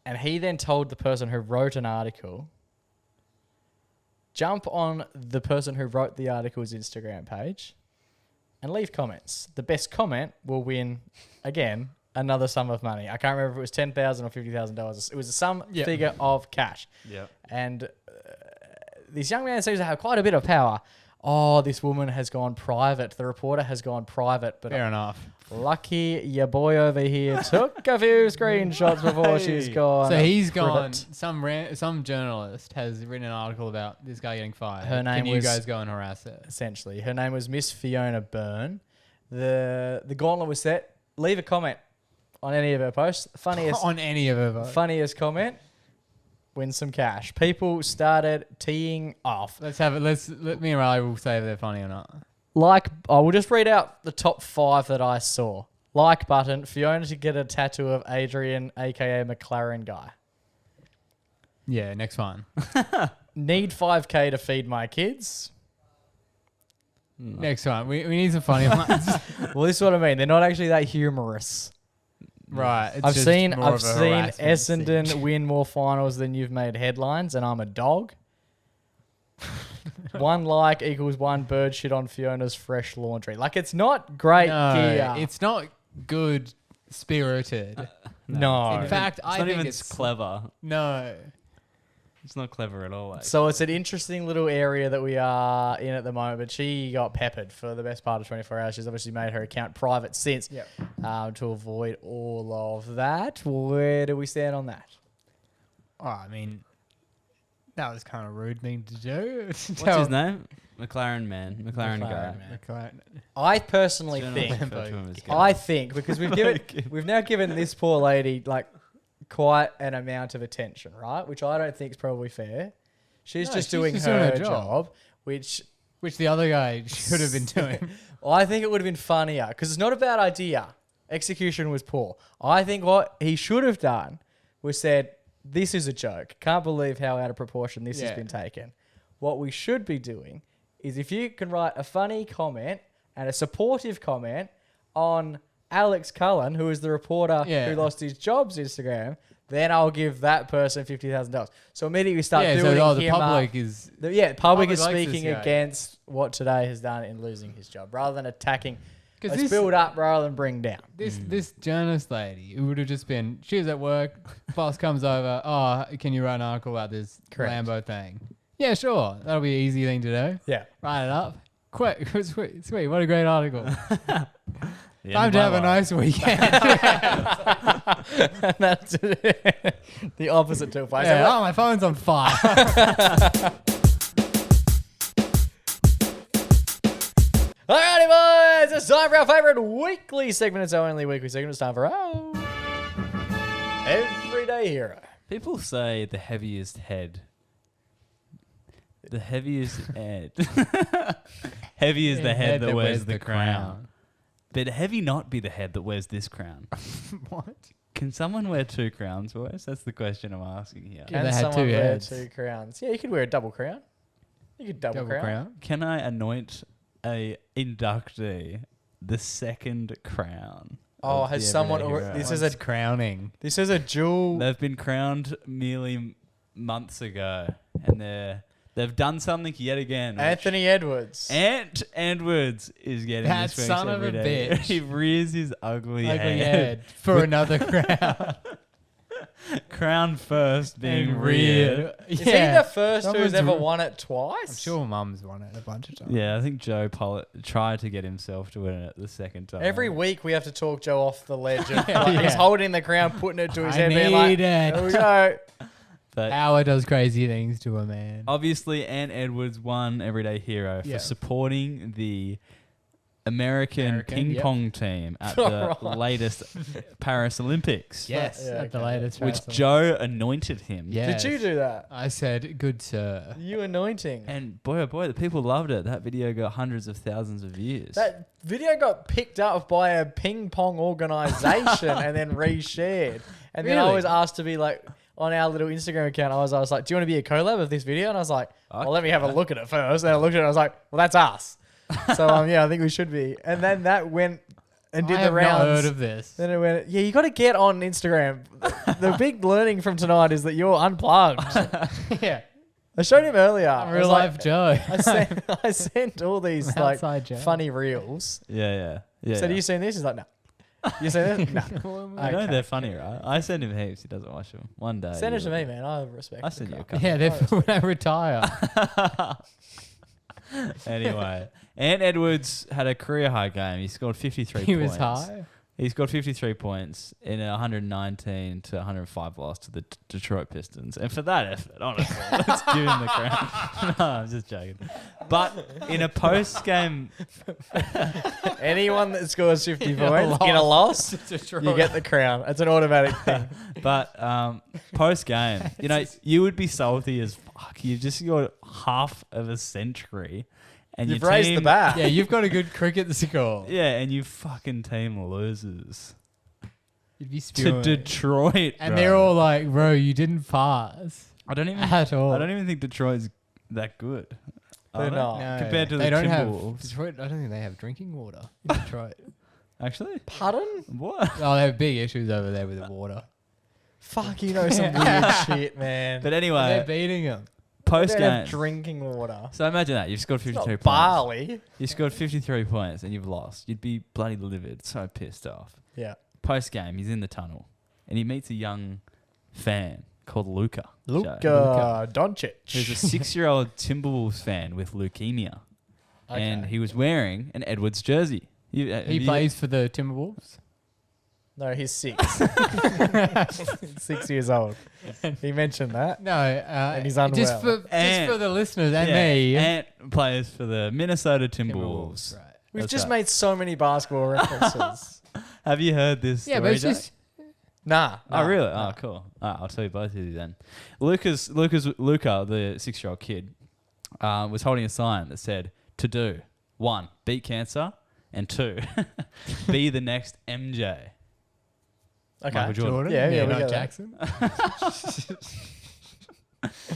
And he then told the person who wrote an article, jump on the person who wrote the article's Instagram page and leave comments. The best comment will win, again, another sum of money. I can't remember if it was $10,000 or $50,000. It was some figure of cash. Yeah. And this young man seems to have quite a bit of power. Oh, this woman has gone private. The reporter has gone private. But Fair enough. lucky your boy over here took a few screenshots before she's gone. So he's Privet. gone. Some journalist has written an article about this guy getting fired. Her name Can you was- guys go and harass her? Essentially. Her name was Miss Fiona Byrne. The gauntlet was set. Leave a comment on any of her posts. Funniest On any of her. funniest comment, win some cash. People started teeing off. Let's have it. Let me and Riley will say if they're funny or not. Like, I will just read out the top 5 that I saw. Like button, Fiona to get a tattoo of Adrian, aka Mclaren guy. Yeah, next one. Need 5K to feed my kids. Next one. We need some funny ones. Well, this is what I mean. They're not actually that humorous. Right. It's I've just seen more of a harassment Essendon scene. win more finals than you've made headlines, and I'm a dog. 1 like equals 1 bird shit on Fiona's fresh laundry. Like, it's not great gear. It's not good spirited. no. In fact, It's I not think even it's clever. No. It's not clever at all. So it's an interesting little area that we are in at the moment. But she got peppered for the best part of 24 hours. She's obviously made her account private since to avoid all of that. Where do we stand on that? Oh, I mean, that was kind of a rude thing to do. What's his name? Mclaren Man. Mclaren guy. Man. I personally think, because we've now given this poor lady like quite an amount of attention, right? Which I don't think is probably fair. She's just doing her job, which the other guy should have been doing. I think it would have been funnier because it's not a bad idea. Execution was poor. I think what he should have done was said, this is a joke. Can't believe how out of proportion this has been taken. What we should be doing is if you can write a funny comment and a supportive comment on Alex Cullen, who is the reporter who lost his job's Instagram, then I'll give that person $50,000. So immediately we start doing the public is the public is likes this speaking guy. against what Today has done in losing his job, rather than attacking. 'Cause Let's this- build up rather than bring down. This journalist lady, it would have just been, she was at work, boss comes over, oh, can you write an article about this Correct. Lambo thing? Yeah, sure. That'll be an easy thing to do. Yeah. Write it up. Quick. Sweet. What a great article. The Time end to of have my a life. nice weekend. And that's the opposite to a place. Yeah, oh, my phone's on fire. Alrighty, boys, it's time for our favourite weekly segment. It's our only weekly segment. It's time for our Everyday Hero. People say the heaviest head. The heaviest head. Heavy is the head that wears the crown. But heavy not be the head that wears this crown. What? Can someone wear 2 crowns, boys? That's the question I'm asking here. Yeah, Can they had someone 2 wear heads. 2 crowns? Yeah, you could wear a double crown. You could double crown. Can I anoint a inductee the 2nd crown? Oh, of has the someone Everyday or Hero? this is a crowning. This is a dual. They've been crowned merely months ago, and they've done something yet again. which- Anthony Edwards. Ant Edwards is getting That this son of a every day. bitch. He rears his ugly Ugly head. head for another crown. crown first being And reared. Is he the first who's Someone's ever re- won it twice? I'm sure Mum's won it a bunch of times. Yeah, I think Joe Pollitt tried to get himself to win it the second time. Every week we have to talk Joe off the ledge. Of, like, Yeah. He's holding the crown, putting it to his I head, being like, need it. "Here we go." But Power does crazy things to a man. obviously, Ant Edwards won Everyday Hero Yeah. for supporting the American ping yep. pong team at the latest Paris Olympics. Yes, Yeah, at the okay. latest. Which wrestling. Joe anointed him. Yes. Did you do that? I said, good sir. You anointing. And boy, oh boy, the people loved it. That video got hundreds of thousands of views. That video got picked up by a ping pong organization and then reshared. And then I Really? was asked to be like, on our little Instagram account, I was like, do you want to be a collab of this video? And I was like, well, let me have a look at it first. And I looked at it and I was like, well, that's us. So, yeah, I think we should be. And then that went and did I the have rounds. not heard of this. Then it went, yeah, you got to get on Instagram. The big learning from tonight is that you're unplugged. Yeah. I showed him earlier. I was Real like- life Joe. I sent all these like Outside Joe. funny reels. yeah. So do you seen this? He's like, no. You seen this? No. I know Okay. they're funny, right? I send him heaps. He doesn't watch them. One day. Send it he to will. me, man. I respect. I the send you a craft. couple. Yeah, they're when I retire. Anyway, Ant Edwards had a career high game. He scored 53 He points. was high. He scored 53 points in a 119 to 105 loss to the Detroit Pistons. And for that effort, honestly, let's give him the crown. No, I'm just joking. But in a post-game... Anyone that scores 50 In a points in a loss, Detroit. you get the crown. It's an automatic thing. But post-game, you know, you would be salty as fuck. You've just got half of a century. And You've your raised team, the bat. Yeah, you've got a good cricket score. Yeah, and you fucking team loses. You'd be To spewing. Detroit, And bro. they're all like, bro, you didn't pass. I don't even at all. I don't even think Detroit's that good. They're Are they? not. No, Compared to they the don't have Timberwolves. Detroit. I don't think they have drinking water in Detroit. Actually, Pardon? what? Oh, they have big issues over there with the water. Fuck, you know some weird shit, man. But They're anyway, beating them. post They have game. drinking water. So imagine that you've scored It's 53 not points. barley. You scored 53 points and you've lost. You'd be bloody livid, so pissed off. Yeah. Post game, he's in the tunnel and he meets a young fan called Luca. Luka Doncic. Who's a 6-year-old Timberwolves fan with leukemia, and he was wearing an Edwards jersey. He plays for the Timberwolves. No, he's 6. 6 years old. He mentioned that. No, and he's just unwell. for the listeners and me. Ant plays for the Minnesota Timberwolves. Right. We've That's just right. made so many basketball references. Have you heard this? Yeah, story, but it's Jake? just Nah. Oh, really? Oh, cool. I'll tell you both of you then. Luca, the 6-year-old kid, was holding a sign that said, to do, 1, beat cancer, and 2, be the next MJ. Okay. Michael Jordan. Jordan. Yeah, we not get that. Jackson.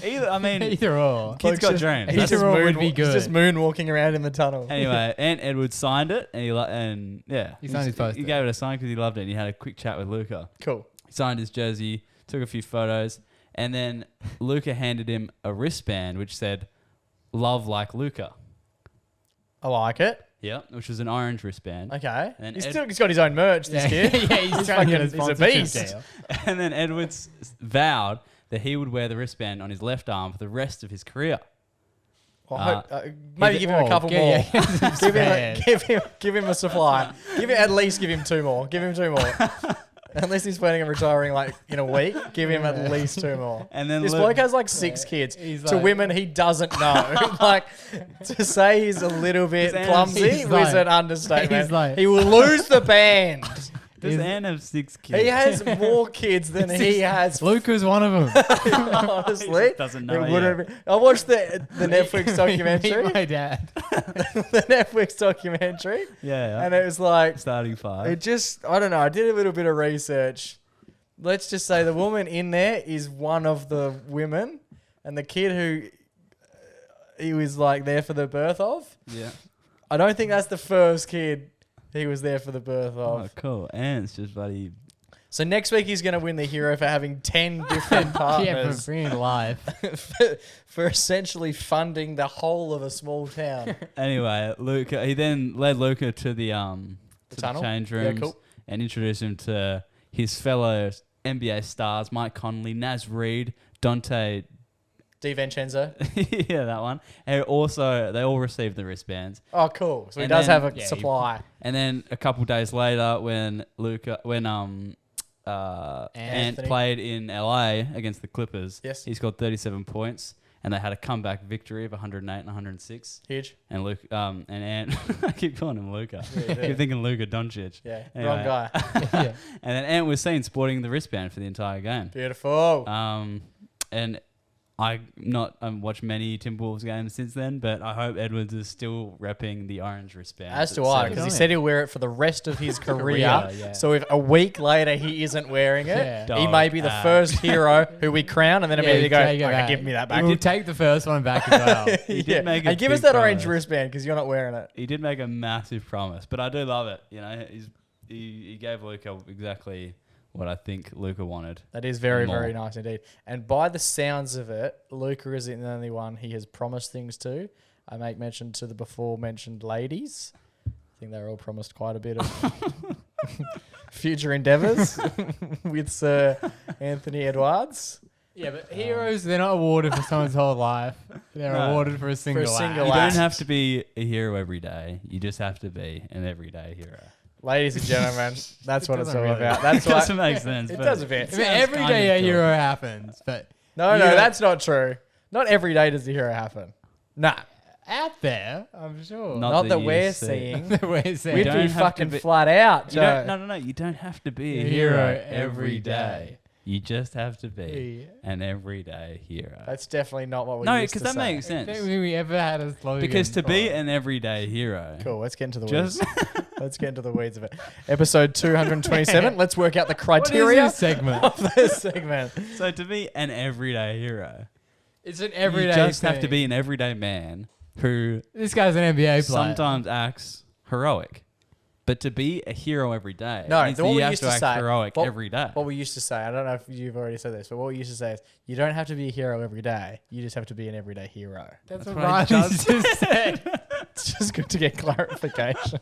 Either, I mean, Either or. kids got dreams. Either That's- or would be He's good. just moonwalking around in the tunnel. Anyway, Ant Edwards signed it, and He signed his poster. He gave it a sign because he loved it, and he had a quick chat with Luca. Cool. He signed his jersey, took a few photos, and then Luca handed him a wristband which said, "Love like Luca." I like it. Yeah, which was an orange wristband. Okay. And He's got his own merch, this kid. yeah, he's trying to get a he's a sponsorship beast. deal. And then Edwards vowed that he would wear the wristband on his left arm for the rest of his career. Well, I hope- maybe give him a couple more. Yeah, give him a supply. At least give him 2 more. Give him 2 more. Unless he's planning on retiring like in a week, give him at least 2 more. And then This Luke- bloke has like 6 kids. He's To like- women he doesn't know. Like to say he's a little bit He's clumsy he's was like- an understatement. he's like- He will lose the band. Does Anne have 6 kids? He has more kids than he has. Luca's one of them. Honestly, doesn't know it yet. wouldn't have been- I watched the Netflix documentary. Meet my dad. The Netflix documentary, Yeah. and it was like Starting 5. it just. I don't know. I did a little bit of research. Let's just say the woman in there is one of the women, and the kid who he was like there for the birth of. Yeah. I don't think that's the first kid he was there for the birth of. Oh, cool. Anne's just bloody... So next week he's going to win the hero for having 10 different Yeah, partners for bringing life. for essentially funding the whole of a small town. Anyway, Luca. He then led Luca to the tunnel? change Yeah, rooms cool. and introduced him to his fellow NBA stars, Mike Conley, Naz Reid, Dante. DiVincenzo. Yeah, that one. And also, they all received the wristbands. Oh, cool. So he And does then- have a supply. And then a couple days later, when Ant Anthony. played in LA against the Clippers, Yes. he scored 37 points, and they had a comeback victory of 108 and 106. Huge. And and Ant, I keep calling him Luka. Yeah, I keep thinking Luka Doncic. Yeah, Anyway. wrong guy. Yeah. And then Ant was seen sporting the wristband for the entire game. Beautiful. And I've watched many Timberwolves games since then, but I hope Edwards is still repping the orange wristband. As do I, because he said he'll wear it for the rest of his career. Yeah. So if a week later he isn't wearing it, Yeah. he may be the first hero who we crown, and then immediately go, take it okay, back. give me that back. We'll take the first one back as well. He did make a and give us big that orange promise. wristband because you're not wearing it. He did make a massive promise, but I do love it. You know, he gave Luka exactly what I think Luka wanted. That is very, More. very nice indeed. And by the sounds of it, Luca is the only one he has promised things to. I make mention to the before mentioned ladies. I think they're all promised quite a bit of future endeavours with Sir Anthony Edwards. Yeah, but heroes, they're not awarded for someone's whole life. They're No. awarded for a single single You act. act. don't have to be a hero every day. You just have to be an everyday hero. Ladies and gentlemen, that's what it's doesn't all really. about. That's It why doesn't make sense. it but does a bit. I mean, every kind day of a cool. hero happens, but No, Yeah. that's not true. Not every day does the hero happen. Nah. out there, I'm sure. Not Not that that you we're see. seeing. We're saying We'd don't be have to fucking be- flat out, You Joe. don't, no. You don't have to be a A hero hero every every day. day. You just have to be Yeah. an everyday hero. That's definitely not what we No, used to because that say. makes I don't sense. think we ever had a slogan. Because to be for it. an everyday hero, Cool, let's get into the just weeds. Let's get into the weeds of it. Episode 227. Let's work out the What criteria is this segment? of this segment. so to be an everyday hero, It's an everyday you just have to thing. be an everyday man who This guy's an NBA player. sometimes acts heroic. But to be a hero every day, No, means what that we you have used to to act say. heroic what- every day. What we used to say, I don't know if you've already said this, but what we used to say is you don't have to be a hero every day. You just have to be an everyday hero. That's what what I Ryan just just said. It's just good to get clarification.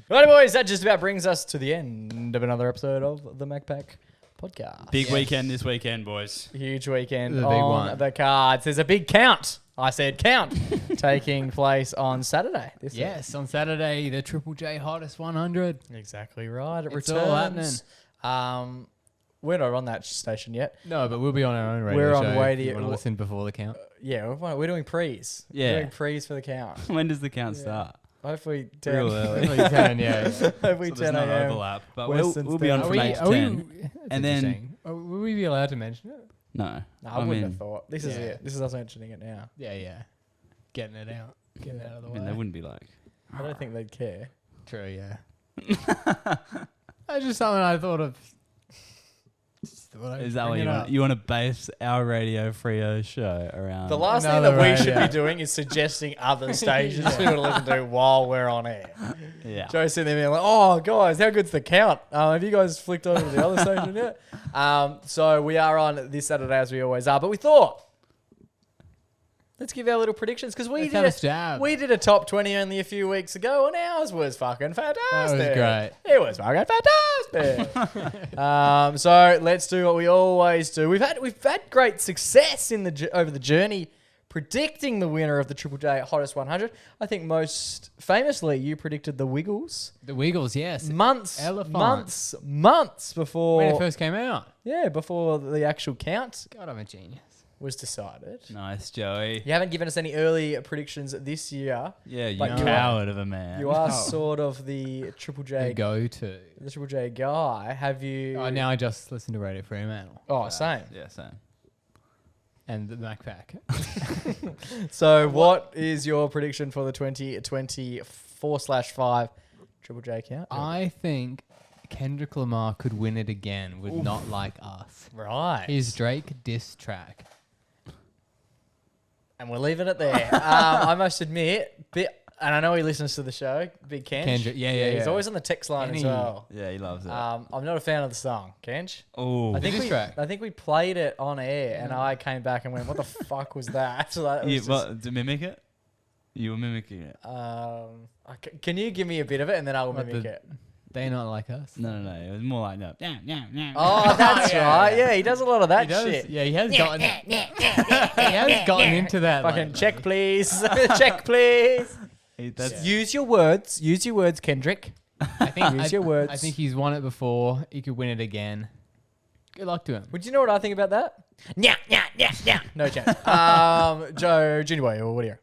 Righty, boys, that just about brings us to the end of another episode of the MacPack podcast. Big weekend this weekend, boys. Huge weekend The big on one. the cards. There's a big count. I said count taking place on Saturday. This Yes, on Saturday, the Triple J Hottest 100. week. Exactly right. It It's returns. all We're not on that station yet. No, but we'll be on our own radio We're on show radio- if you want to listen before the count. Yeah, we're doing prees. Yeah. We're doing prees for the count. When does the count start? Hopefully 10. Real early. Hopefully 10, yeah. Hopefully So 10 there's no a.m. overlap. But Western we'll be on Standard. from 8 to 10. And then- Will we be allowed to mention it? No. No, I wouldn't have thought. This is Yeah. it. This is us mentioning it now. Yeah. Getting it out. Getting it out of the I way. mean, they wouldn't be like, I don't think they'd care. True, yeah. That's just something I thought of. Just thought I'd is that bring what it you up. want? You want to base our Radio Frio show around? The last thing Another that we should radio. be doing is suggesting other stations for people to listen to while we're on air. Yeah. Joe's sitting there being like, oh, guys, how good's the count? Have you guys flicked over to the other station yet? So we are on this Saturday as we always are. But we thought, let's give our little predictions because Let's have a stab. we did a top 20 only a few weeks ago and ours was fucking fantastic. great. It was fucking fantastic. So let's do what we always do. We've had great success in over the journey predicting the winner of the Triple J Hottest 100. I think most famously you predicted the Wiggles The Wiggles, yes. months before When it first came out. before the actual count God, I'm a genius. was decided. Nice, Joey. You haven't given us any early predictions this year. Yeah, you But coward of a man. You are sort of the Triple J The go-to. the Triple J guy. Have you? Oh, now I just listen to Radio Fremantle. Oh, same. Yeah, same. And the MacPack. So, what is your prediction for the 2024/5 Triple J count? I think Kendrick Lamar could win it again with Not Like Us. Right. His Drake diss track. And we'll leave it at there. I must admit, and I know he listens to the show, Big Kench. Kendrick, yeah. He's always on the text line as Kenny. well. Yeah, he loves it. I'm not a fan of the song, Kench. Oh, I think diss track. I think we played it on air, and I came back and went, "What the fuck was that?" So that was yeah, just- what, to mimic it? You were mimicking it. Can you give me a bit of it and then I will What, mimic the- it? They not like us. No. It was more like no. Oh, that's right. Yeah, he does a lot of that He does. shit. Yeah, he has gotten. he has gotten into that. Fucking like- check, please. Check, please. That's Use your words. Use your words, Kendrick. I think Use your words. I think he's won it before. He could win it again. Good luck to him. Would you know what I think about that? Yeah. No chance. Joe, Junior Boy, or what are you?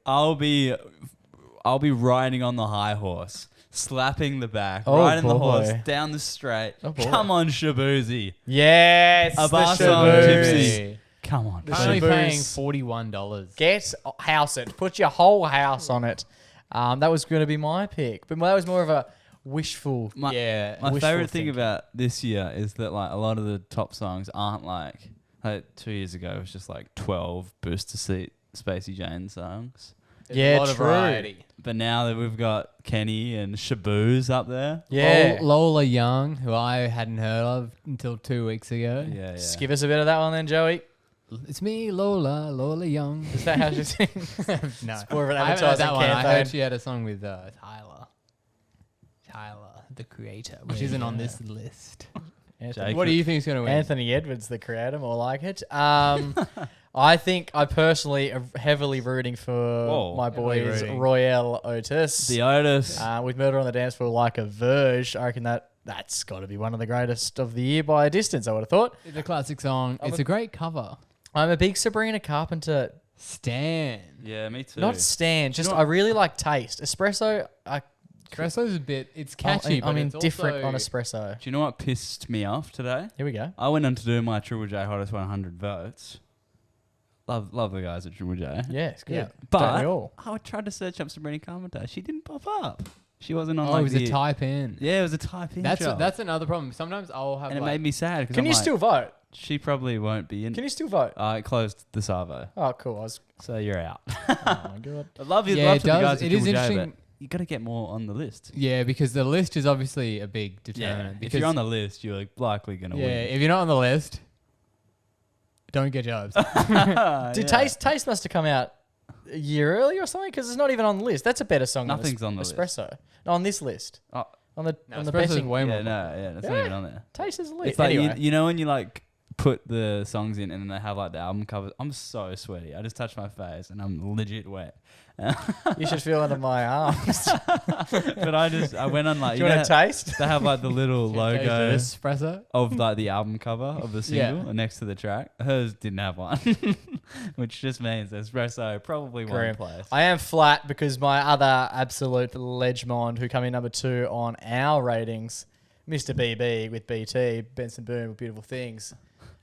I'll be riding on the high horse, slapping the back, Oh, riding the boy. horse down the straight. Oh, boy. Come on, Shabuzi. Yes. A the bar song, Shaboos. Gypsy. Come on. The I'm only Shaboos. paying $41. Get house it. Put your whole house on it. That was going to be my pick, but that was more of a wishful. My wishful favorite thing thinking. about this year is that like a lot of the top songs aren't like 2 years ago it was just like 12 Booster Seat Spacey Jane songs. There's Yeah, a lot of true. variety. But now that we've got Kenny and Shaboos up there. Yeah. Lola Young, who I hadn't heard of until 2 weeks ago. Yeah. Just give us a bit of that one then, Joey. It's me, Lola Young. Is that how she sings? No, more of an I haven't heard advertising that one. I campaign. heard she had a song with Tyler, the creator, which isn't on this list. Anthony, What do you think is going to win? Anthony Edwards, the creator, more like it. I think I personally am heavily rooting for my Heavily boys rooting. Royale Otis. The Otis. With Murder on the Dance Floor like a Verge. I reckon that's got to be one of the greatest of the year by a distance, I would have thought. It's a classic song. It's a great cover. I'm a big Sabrina Carpenter. Stan. Yeah, me too. Not Stan, just know I really like Taste. Espresso, Espresso's a bit. It's catchy. I'm but it's indifferent on also- espresso. Do you know what pissed me off today? Here we go. I went on to do my Triple J Hottest 100 votes. Love the guys at Triple J. Yeah, it's good. Yeah. Don't But we all? I tried to search up Sabrina Carpenter. She didn't pop up. She wasn't on. Oh, like it was the, a type in. Yeah, it was a type in. job. That's another problem. Sometimes I'll have. and it like, made me sad. 'cause Can I'm you like, still vote? She probably won't be in. Can you still vote? It closed the Savo, Oh, cool. so you're out. Oh my god. I love you. Yeah, love it to the does. guys at It is Triple J, interesting. but you got to get more on the list. Yeah, because the list is obviously a big determinant. If because, you're on the list, you're like likely gonna yeah, win. if you're not on the list, don't get jobs. Did Taste must have come out a year early or something? Because it's not even on the list. That's a better song Nothing's than on the list. Espresso. No, on this list. Oh. On the No, on the Espresso's betting. way more. That's not Yeah. even on there. Taste is elite. It's like Anyway. you know when you like put the songs in and then they have like the album covers. I'm so sweaty. I just touched my face and I'm legit wet. You should feel under my arms. But I went on like Do you want to taste? they have like the little logo Espresso. of like the album cover of the single Yeah. next to the track. Hers didn't have one, which just means Espresso probably won Grim. place. I am flat because my other absolute Legmond, who come in number 2 on our ratings, Mr. BB with BT, Benson Boone with Beautiful Things,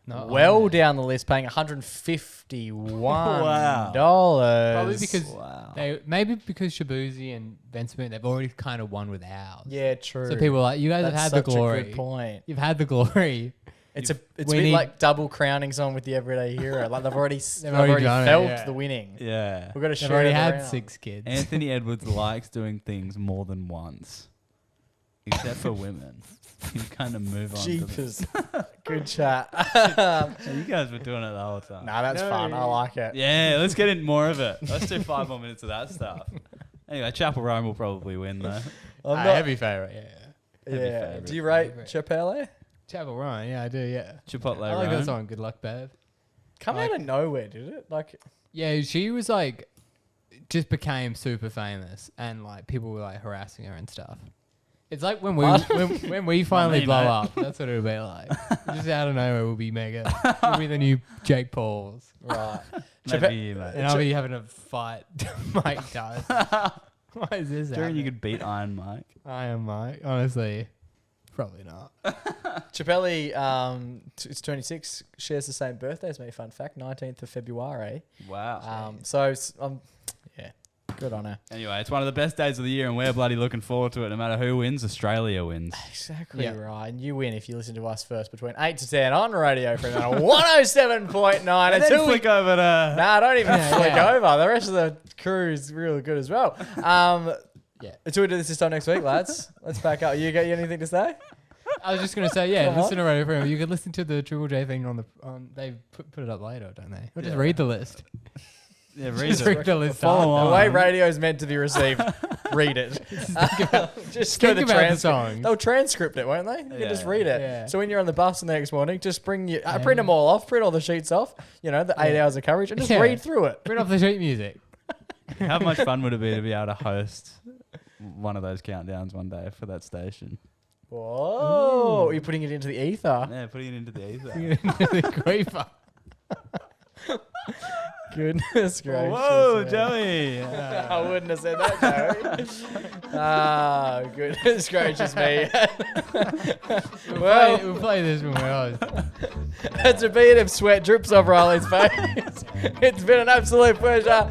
down the list, paying $151. Probably because Wow. maybe because Shabuzi and Ben Smith, they've already kind of won with ours. Yeah, true. So people are like, you guys That's have had the such glory. a good point. You've had the glory. It's a we bit need- like double crowning song with the Everyday Hero. Like they've already already done it, felt yeah. the winning. Yeah. We've got to They've share already it had around. 6 kids. Anthony Edwards likes doing things more than once, except for women. You kind of move on. Jeepers. Good chat. So you guys were doing it the whole time. Nah, that's fun. I like it. Yeah, let's get in more of it. Let's do 5 more minutes of that stuff. Anyway, Chapel Rome will probably win though. I'm not- Heavy favourite, yeah. Heavy yeah. favourite. Do you rate Chappelle? Chapel Ryan, yeah, I do, yeah. Chipotle I like Rome. that song, Good Luck, Bev. Come out of nowhere, did it? Like, Yeah, she was like, just became super famous and like people were like harassing her and stuff. It's like when we when we finally me, blow mate. up, that's what it'll be like. Just out of nowhere, we'll be mega. We'll be the new Jake Pauls. right. Maybe you, mate. And I'll be having a fight Mike Tyson. Why is this Do you reckon happening? you could beat Iron Mike? I am Mike. Honestly, probably not. Chappelle, it's 26, shares the same birthday as me. Fun fact, 19th of February. Wow. So, yeah, good on her. Anyway, it's one of the best days of the year, and we're bloody looking forward to it. No matter who wins, Australia wins. Exactly Yeah. right. And you win if you listen to us first between 8 to 10 on Radio Fremantle 107.9. And then flick over to... Nah, don't even Yeah, flick yeah. over. The rest of the crew is really good as well. Yeah. Until we do this time next week, lads. Let's back up. You got anything to say? I was just gonna say, yeah, Come on. listen to Radio Fremantle. You could listen to the Triple J thing on the. They put it up later, don't they? Or just read the list. Yeah, read Just read the list Follow after. The way on. radio is meant to be received, read it. Just go think to about the trans- songs. They'll transcript it, won't they? You can just Yeah. read it. Yeah. So when you're on the bus the next morning, just print them all off, print all the sheets off, the 8 hours of coverage, and just Yeah. read through it. Read off the sheet music. How much fun would it be to be able to host one of those countdowns one day for that station? Whoa, you're putting it into the ether. Yeah, putting it into the ether. The creeper. Goodness gracious. Whoa, man. Joey! I wouldn't have said that, Joey. Goodness gracious me. Well, We'll play this when we're on. it's a bead of sweat drips off Riley's face. It's been an absolute pleasure.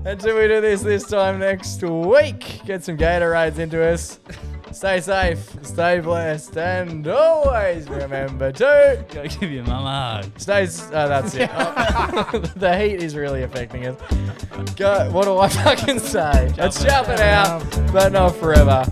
Until we do this time next week, get some Gatorades into us. Stay safe, stay blessed, and always remember to Gotta give your mum a hug. that's it. The heat is really affecting us. Go. What do I fucking say? Let's jump it out, but not forever.